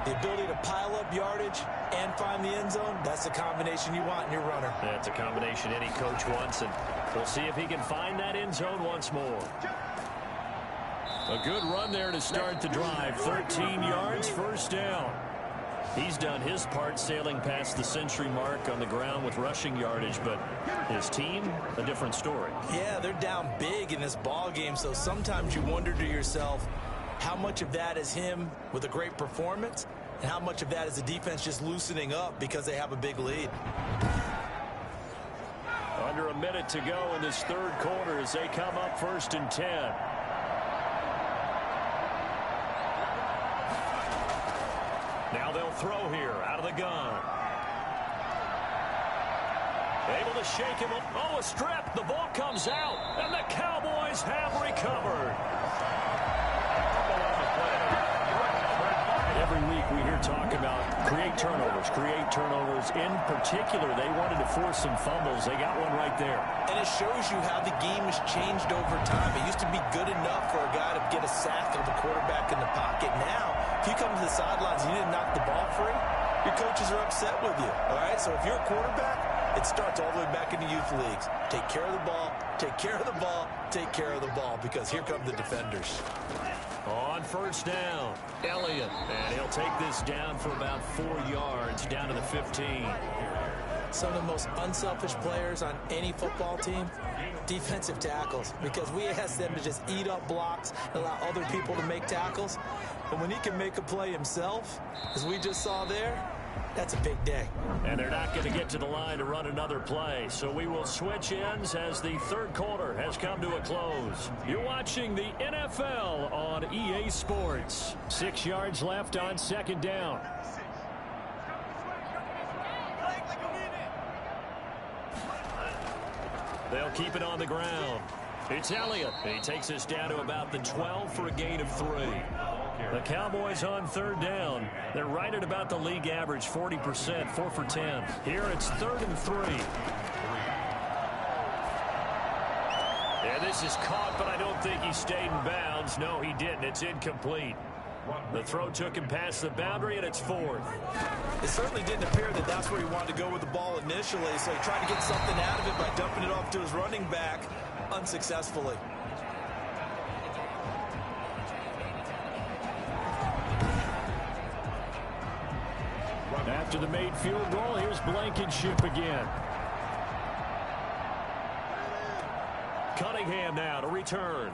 The ability to pile up yardage and find the end zone, that's the combination you want in your runner. That's a combination any coach wants, and we'll see if he can find that end zone once more. A good run there to start the drive. 13 yards, 1st down. He's done his part sailing past the century mark on the ground with rushing yardage, but his team, a different story. Yeah, they're down big in this ball game, so sometimes you wonder to yourself how much of that is him with a great performance and how much of that is the defense just loosening up because they have a big lead. Under a minute to go in this 3rd quarter as they come up 1st and 10. Now they'll throw here out of the gun. Able to shake him up. Oh, a strip. The ball comes out, and the Cowboys have recovered. Every week we hear talk about create turnovers. In particular, they wanted to force some fumbles. They got one right there. And it shows you how the game has changed over time. It used to be good enough for a guy to get a sack of the quarterback in the pocket. Now, if you come to the sidelines and you didn't knock the ball free, your coaches are upset with you. All right? So if you're a quarterback, it starts all the way back in the youth leagues. Take care of the ball, take care of the ball, take care of the ball, because here come the defenders. On 1st down, Elliott, and he'll take this down for about 4 yards, down to the 15. Some of the most unselfish players on any football team, defensive tackles, because we ask them to just eat up blocks and allow other people to make tackles. But when he can make a play himself, as we just saw there, that's a big day. And they're not going to get to the line to run another play. So we will switch ends as the 3rd quarter has come to a close. You're watching the NFL on EA Sports. 6 yards left on 2nd down. They'll keep it on the ground. It's Elliott. He takes us down to about the 12 for a gain of 3. The Cowboys on 3rd down. They're right at about the league average, 40%, 4 for 10. Here it's 3rd and 3. And this is caught, but I don't think he stayed in bounds. No, he didn't. It's incomplete. The throw took him past the boundary, and it's 4th. It certainly didn't appear that that's where he wanted to go with the ball initially, so he tried to get something out of it by dumping it off to his running back unsuccessfully. After the made field goal, here's Blankenship again. Cunningham now to return.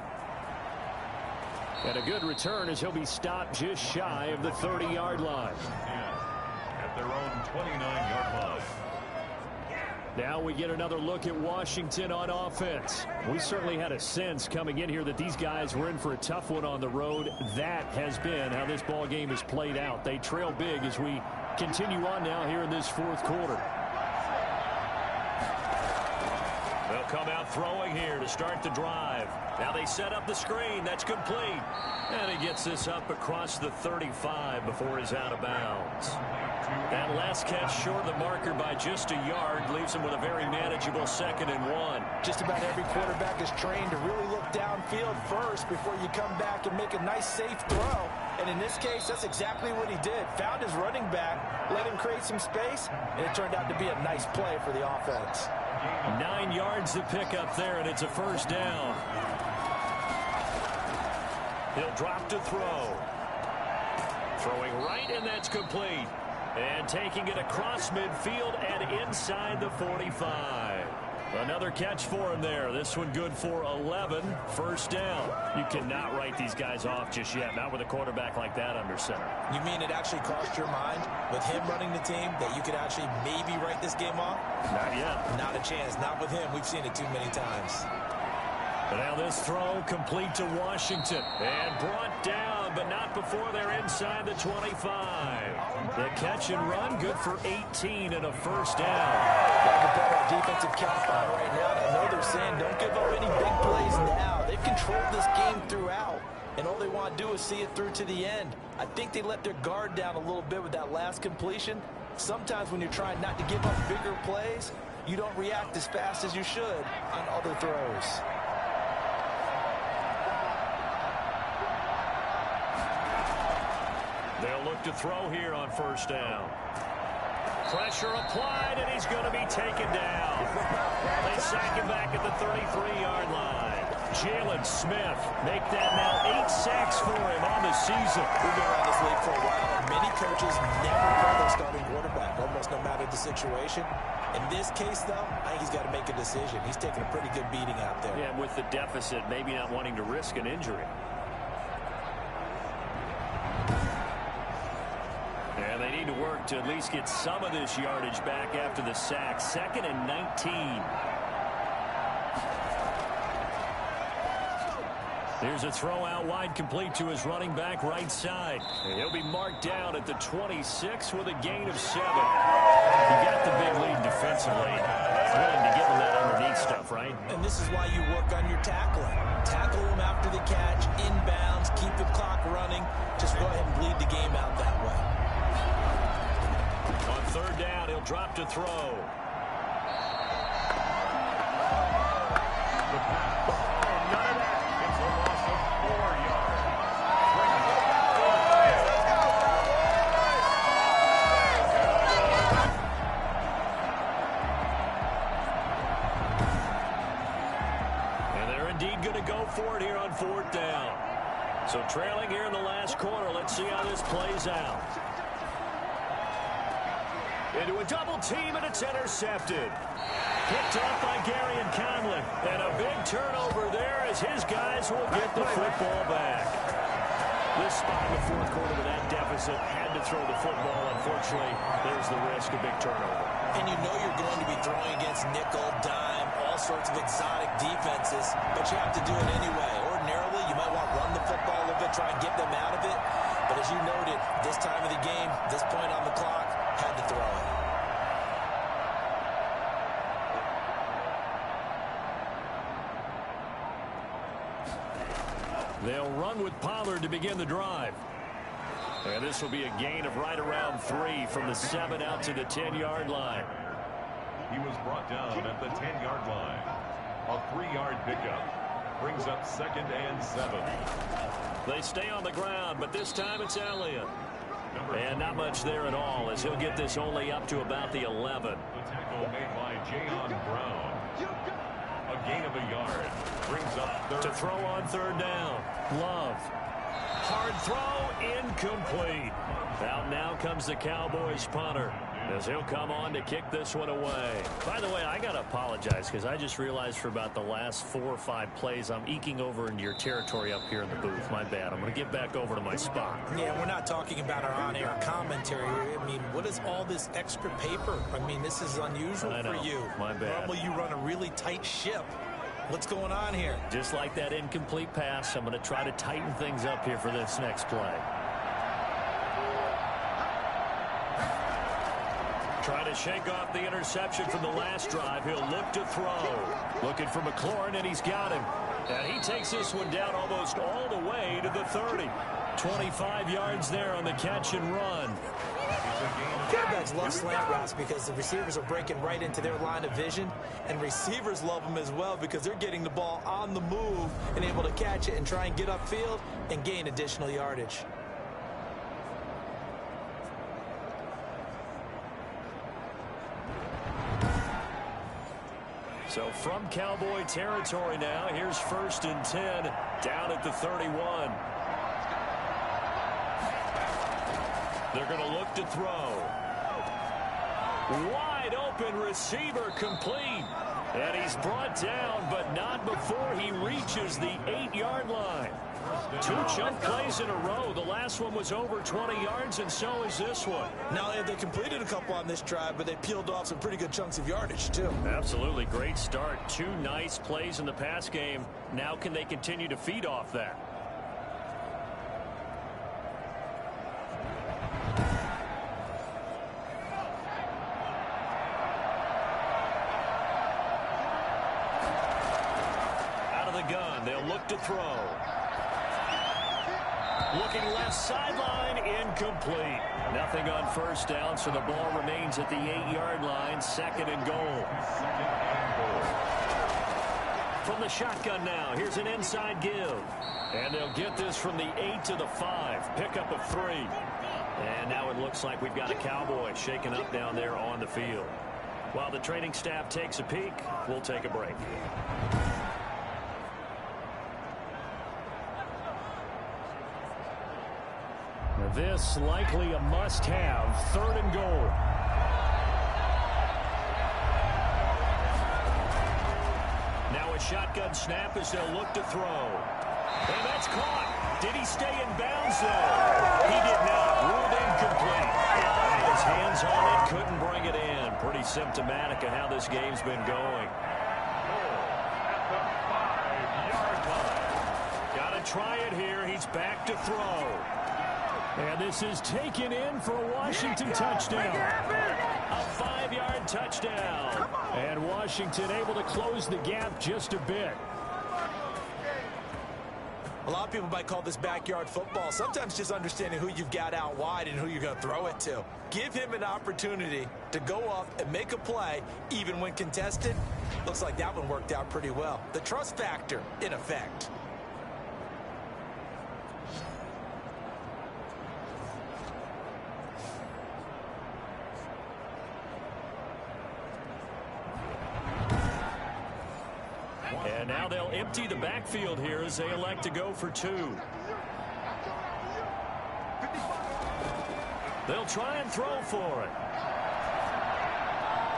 And a good return as he'll be stopped just shy of the 30-yard line. At their own 29-yard line. Now we get another look at Washington on offense. We certainly had a sense coming in here that these guys were in for a tough one on the road. That has been how this ball game has played out. They trail big as we continue on now here in this 4th quarter. They'll come out throwing here to start the drive. Now they set up the screen. That's complete. And he gets this up across the 35 before he's out of bounds. That last catch short of the marker by just a yard leaves him with a very manageable 2nd and 1. Just about every quarterback is trained to really look downfield first before you come back and make a nice, safe throw. And in this case, that's exactly what he did. Found his running back, let him create some space, and it turned out to be a nice play for the offense. 9 yards to pick up there, and it's a 1st down. He'll drop to throw. Throwing right, and that's complete. And taking it across midfield and inside the 45. Another catch for him there. This one good for 11. 1st down. You cannot write these guys off just yet. Not with a quarterback like that under center. You mean it actually crossed your mind with him running the team that you could actually maybe write this game off? Not yet. Not a chance. Not with him. We've seen it too many times. But now this throw complete to Washington. And brought down, but not before they're inside the 25. The catch and run good for 18 and a 1st down. Our defensive count by right now. I know they're saying don't give up any big plays now. They've controlled this game throughout, and all they want to do is see it through to the end. I think they let their guard down a little bit with that last completion. Sometimes when you're trying not to give up bigger plays, you don't react as fast as you should on other throws. They'll look to throw here on 1st down. Pressure applied, and he's going to be taken down. They sack him back at the 33-yard line. Jalen Smith make that now 8 sacks for him on the season. We've been around this league for a while, and many coaches never play their starting quarterback, almost no matter the situation. In this case, though, I think he's got to make a decision. He's taking a pretty good beating out there. Yeah, with the deficit, maybe not wanting to risk an injury. And they need to work to at least get some of this yardage back after the sack. 2nd and 19. Here's a throw out wide, complete to his running back right side. And he'll be marked down at the 26 with a gain of 7. You got the big lead defensively. Willing to give him that underneath stuff, right? And this is why you work on your tackling. Tackle him after the catch, inbounds, keep the clock running. Just go ahead and bleed the game out that way. On 3rd down, he'll drop to throw. For it here on 4th down. So trailing here in the last quarter. Let's see how this plays out. Into a double team, and it's intercepted. Picked off by Gary and Conlon. And a big turnover there as his guys will get the football back. This spot in the 4th quarter with that deficit had to throw the football. Unfortunately, there's the risk of big turnover. And you know you're going to be throwing against nickel, dime, all sorts of exotic defenses, but you have to do it anyway. Ordinarily, you might want to run the football a little bit, try and get them out of it. But as you noted, this time of the game, this point on the clock, had to throw it. They'll run with Pollard to begin the drive. And this will be a gain of right around 3 from the 7 out to the 10-yard line. He was brought down at the 10-yard line. A 3-yard pickup brings up 2nd and 7. They stay on the ground, but this time it's Elliott. And not much there at all, as he'll get this only up to about the 11. The tackle made by Jayon Brown. A gain of a yard brings up 3rd. To throw on 3rd down. Love. Hard throw, incomplete. Out now comes the Cowboys punter, as he'll come on to kick this one away. By the way, I got to apologize because I just realized for about the last 4 or 5 plays, I'm eking over into your territory up here in the booth. My bad. I'm going to get back over to my spot. Yeah, we're not talking about our on-air commentary. I mean, what is all this extra paper? I mean, this is unusual for you. My bad. Normally you run a really tight ship. What's going on here? Just like that incomplete pass, I'm going to try to tighten things up here for this next play. Try to shake off the interception from the last drive. He'll look to throw. Looking for McLaurin, and he's got him. And he takes this one down almost all the way to the 30. 25 yards there on the catch and run. Quarterbacks love slant routes because the receivers are breaking right into their line of vision, and receivers love them as well because they're getting the ball on the move and able to catch it and try and get upfield and gain additional yardage. So from Cowboy territory now, here's 1st and 10 down at the 31. They're going to look to throw. Wide open receiver complete. And he's brought down, but not before he reaches the 8-yard line. 2 chunk plays in a row. The last one was over 20 yards, and so is this one. Not only have they completed a couple on this drive, but they peeled off some pretty good chunks of yardage, too. Absolutely. Great start. 2 nice plays in the pass game. Now can they continue to feed off that? To throw. Looking left sideline, incomplete. Nothing on 1st down, so the ball remains at the 8-yard line. 2nd and goal. From the shotgun now, here's an inside give. And they'll get this from the 8 to the 5. Pickup of 3. And now it looks like we've got a Cowboy shaken up down there on the field. While the training staff takes a peek, we'll take a break. This likely a must-have. 3rd and goal. Now a shotgun snap as they'll look to throw. And that's caught. Did he stay in bounds, though? He did not. Ruled incomplete. His hands on it, couldn't bring it in. Pretty symptomatic of how this game's been going. Got to try it here. He's back to throw. And this is taken in for a Washington touchdown. A 5-yard touchdown. And Washington able to close the gap just a bit. A lot of people might call this backyard football. Sometimes just understanding who you've got out wide and who you're going to throw it to. Give him an opportunity to go up and make a play, even when contested. Looks like that one worked out pretty well. The trust factor, in effect. And now they'll empty the backfield here as they elect to go for 2. They'll try and throw for it.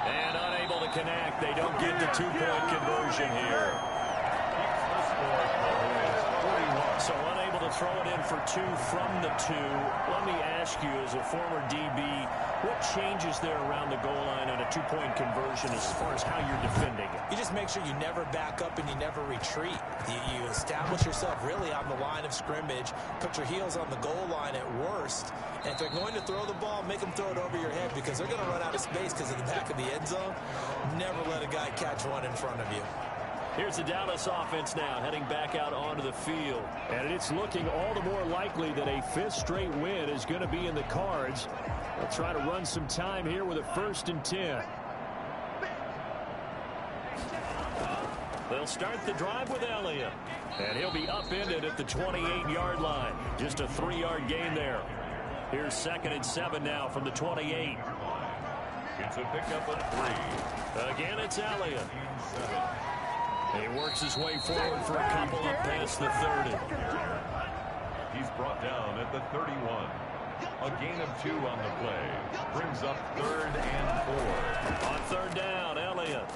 And unable to connect. They don't get the 2-point conversion here. So unable to throw it in for 2 from the 2. Let me ask you, as a former DB, what changes there around the goal line on a 2-point conversion as far as how you're defending it? You just make sure you never back up and you never retreat. You establish yourself really on the line of scrimmage, put your heels on the goal line at worst, and if they're going to throw the ball, make them throw it over your head because they're going to run out of space because of the back of the end zone. Never let a guy catch one in front of you. Here's the Dallas offense now heading back out onto the field. And it's looking all the more likely that a 5th straight win is going to be in the cards. They'll try to run some time here with a 1st and 10. They'll start the drive with Elliott. And he'll be upended at the 28-yard line. Just a 3-yard gain there. Here's 2nd and 7 now from the 28. It's a pickup of 3. Again, it's Elliott. He works his way forward for a couple up past the 30. He's brought down at the 31. A gain of 2 on the play. Brings up 3rd and 4. On 3rd down, Elliott.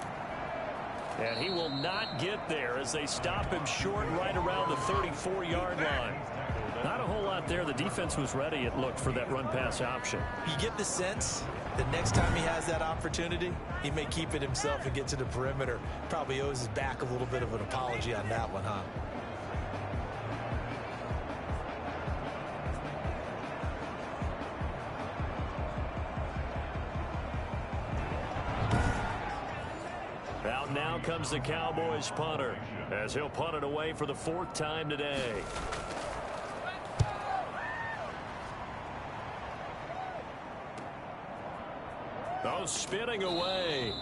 And he will not get there as they stop him short right around the 34-yard line. Not a whole lot there. The defense was ready, it looked, for that run-pass option. You get the sense that next time he has that opportunity, he may keep it himself and get to the perimeter. Probably owes his back a little bit of an apology on that one, huh? Out now comes the Cowboys punter, as he'll punt it away for the 4th time today. Oh, spinning away.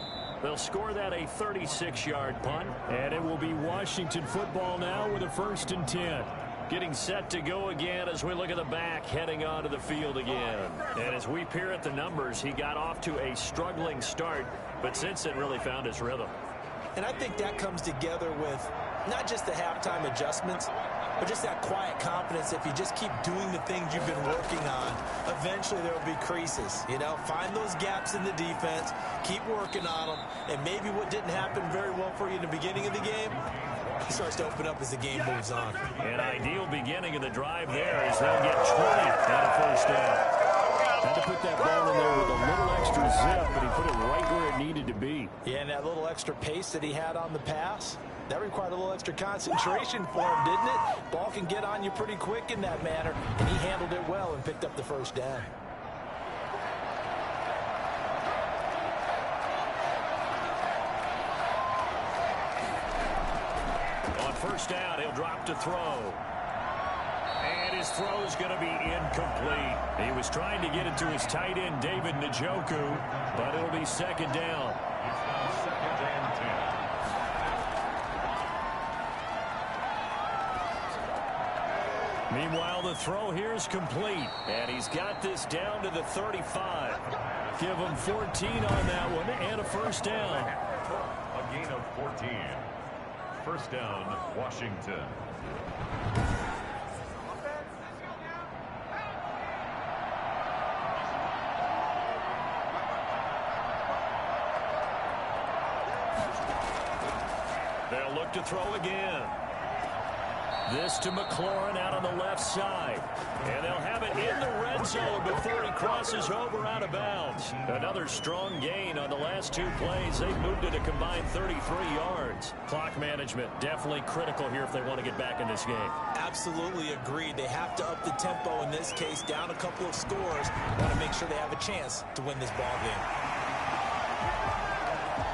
They'll score that a 36-yard punt, and it will be Washington football now with a 1st and 10. Getting set to go again as we look at the back heading onto the field again. And as we peer at the numbers, he got off to a struggling start, but since then really found his rhythm. And I think that comes together with not just the halftime adjustments, but just that quiet confidence. If you just keep doing the things you've been working on, eventually there will be creases. You know, find those gaps in the defense, keep working on them, and maybe what didn't happen very well for you in the beginning of the game, it starts to open up as the game moves on. An ideal beginning of the drive there as they'll get 20 on a 1st down. Had to put that ball in there with a little extra zip, but he put it right where it needed to be. Yeah, and that little extra pace that he had on the pass, that required a little extra concentration for him, didn't it? Ball can get on you pretty quick in that manner, and he handled it well and picked up the 1st down. On 1st down, he'll drop to throw. And his throw is going to be incomplete. He was trying to get it to his tight end, David Njoku, but it'll be 2nd down. It's now 2nd and 10. Meanwhile, the throw here is complete, and he's got this down to the 35. Give him 14 on that one, and a 1st down. A gain of 14. 1st down, Washington. They'll look to throw again. This to McLaurin out on the left side. And they'll have it in the red zone before he crosses over out of bounds. Another strong gain on the last 2 plays. They've moved it a combined 33 yards. Clock management definitely critical here if they want to get back in this game. Absolutely agreed. They have to up the tempo in this case, down a couple of scores. Want to make sure they have a chance to win this ball game.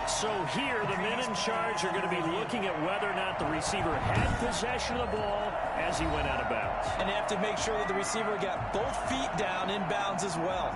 So here, the men in charge are going to be looking at whether or not the receiver had possession of the ball as he went out of bounds. And they have to make sure that the receiver got both feet down in bounds as well.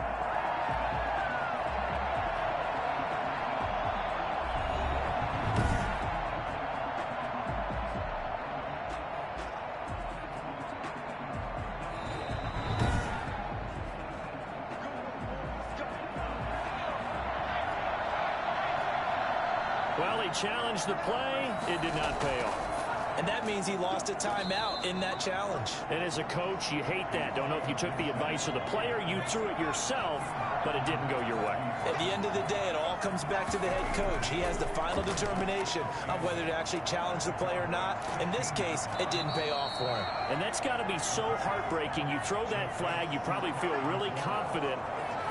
Well, he challenged the play. It did not pay off. And that means he lost a timeout in that challenge. And as a coach, you hate that. Don't know if you took the advice of the player, you threw it yourself, but it didn't go your way. At the end of the day, it all comes back to the head coach. He has the final determination on whether to actually challenge the play or not. In this case, it didn't pay off for him. And that's got to be so heartbreaking. You throw that flag, you probably feel really confident,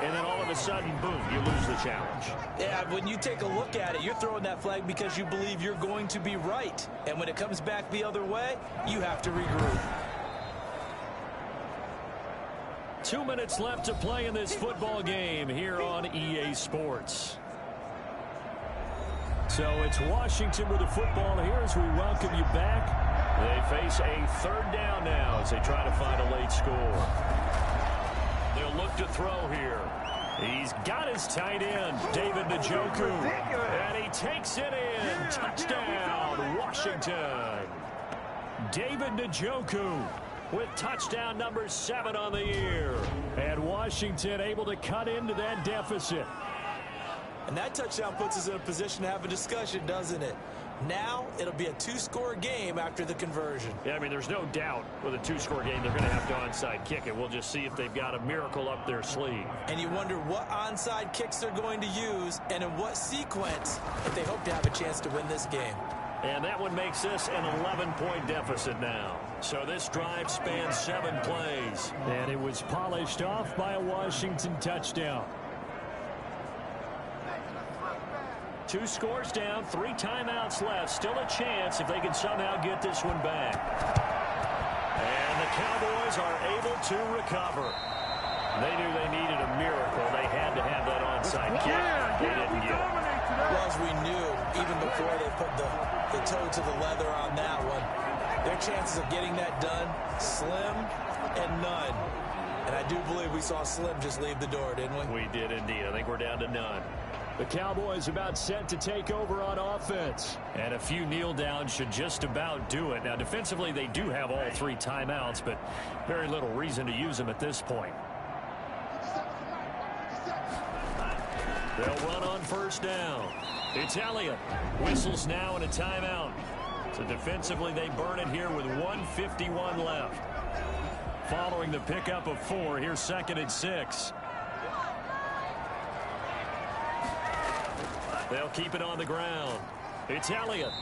and then all of a sudden, boom, you lose the challenge. Yeah, when you take a look at it, you're throwing that flag because you believe you're going to be right. And when it comes back the other way, you have to regroup. 2 minutes left to play in this football game here on EA Sports. So it's Washington with the football here as we welcome you back. They face a 3rd down now as they try to find a late score. They'll look to throw here. He's got his tight end, David Njoku, and he takes it in. Touchdown, Washington. David Njoku with touchdown number 7 on the year. And Washington able to cut into that deficit. And that touchdown puts us in a position to have a discussion, doesn't it? Now it'll be a 2-score game after the conversion. Yeah, I mean, there's no doubt with a 2-score game they're going to have to onside kick it. We'll just see if they've got a miracle up their sleeve. And you wonder what onside kicks they're going to use and in what sequence if they hope to have a chance to win this game. And that one makes this an 11-point deficit now. So this drive spans 7 plays. And it was polished off by a Washington touchdown. 2 scores down, 3 timeouts left. Still a chance if they can somehow get this one back. And the Cowboys are able to recover. They knew they needed a miracle. They had to have that onside kick. They didn't get it. Well, as we knew even before they put the toe to the leather on that one. Their chances of getting that done, slim and none. And I do believe we saw Slim just leave the door, didn't we? We did indeed. I think we're down to none. The Cowboys about set to take over on offense. And a few kneel downs should just about do it. Now, defensively, they do have all 3 timeouts, but very little reason to use them at this point. They'll run on first down. It's Elliott. Whistles now and a timeout. So defensively, they burn it here with 1:51 left. Following the pickup of 4, here's 2nd and 6. They'll keep it on the ground. It's Elliott.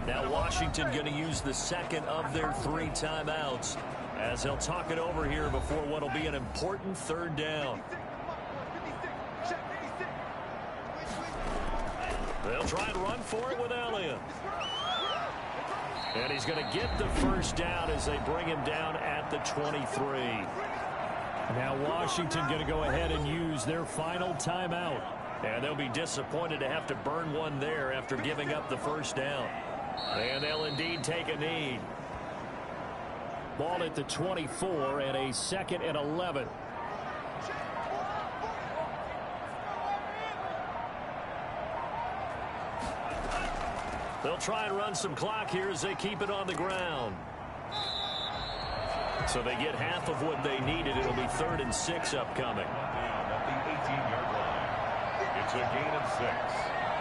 Now Washington going to use the 2nd of their 3 timeouts as they'll talk it over here before what will be an important 3rd down. They'll try and run for it with Elliott. And he's going to get the 1st down as they bring him down at the 23. Now Washington going to go ahead and use their final timeout. And they'll be disappointed to have to burn one there after giving up the 1st down. And they'll indeed take a knee. Ball at the 24 and a 2nd and 11. They'll try and run some clock here as they keep it on the ground. So they get half of what they needed. It'll be 3rd and 6 upcoming. At the 18-yard line. It's a gain of 6.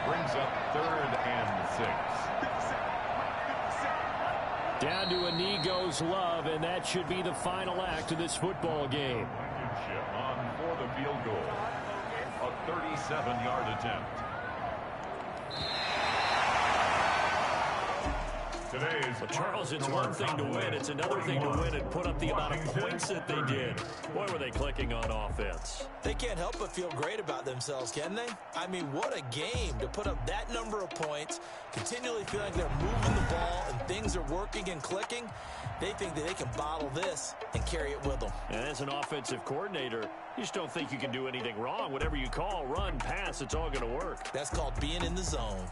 Brings up 3rd and 6. Down to a knee goes Love, and that should be the final act of this football game. On for the field goal. A 37-yard attempt. Well, Charles, it's one thing to win. It's another thing to win and put up the amount of points that they did. Boy, were they clicking on offense. They can't help but feel great about themselves, can they? I mean, what a game to put up that number of points, continually feel like they're moving the ball and things are working and clicking. They think that they can bottle this and carry it with them. And as an offensive coordinator, you just don't think you can do anything wrong. Whatever you call, run, pass, it's all going to work. That's called being in the zone.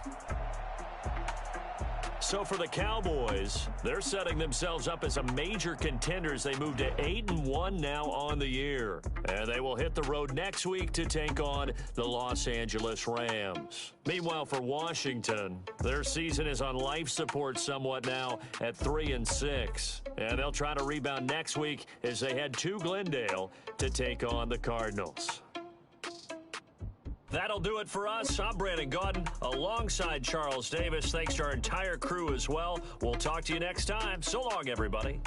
So for the Cowboys, they're setting themselves up as a major contenders. They move to 8-1 now on the year. And they will hit the road next week to take on the Los Angeles Rams. Meanwhile, for Washington, their season is on life support somewhat now at 3-6. And they'll try to rebound next week as they head to Glendale to take on the Cardinals. That'll do it for us. I'm Brandon Gaudin alongside Charles Davis. Thanks to our entire crew as well. We'll talk to you next time. So long, everybody.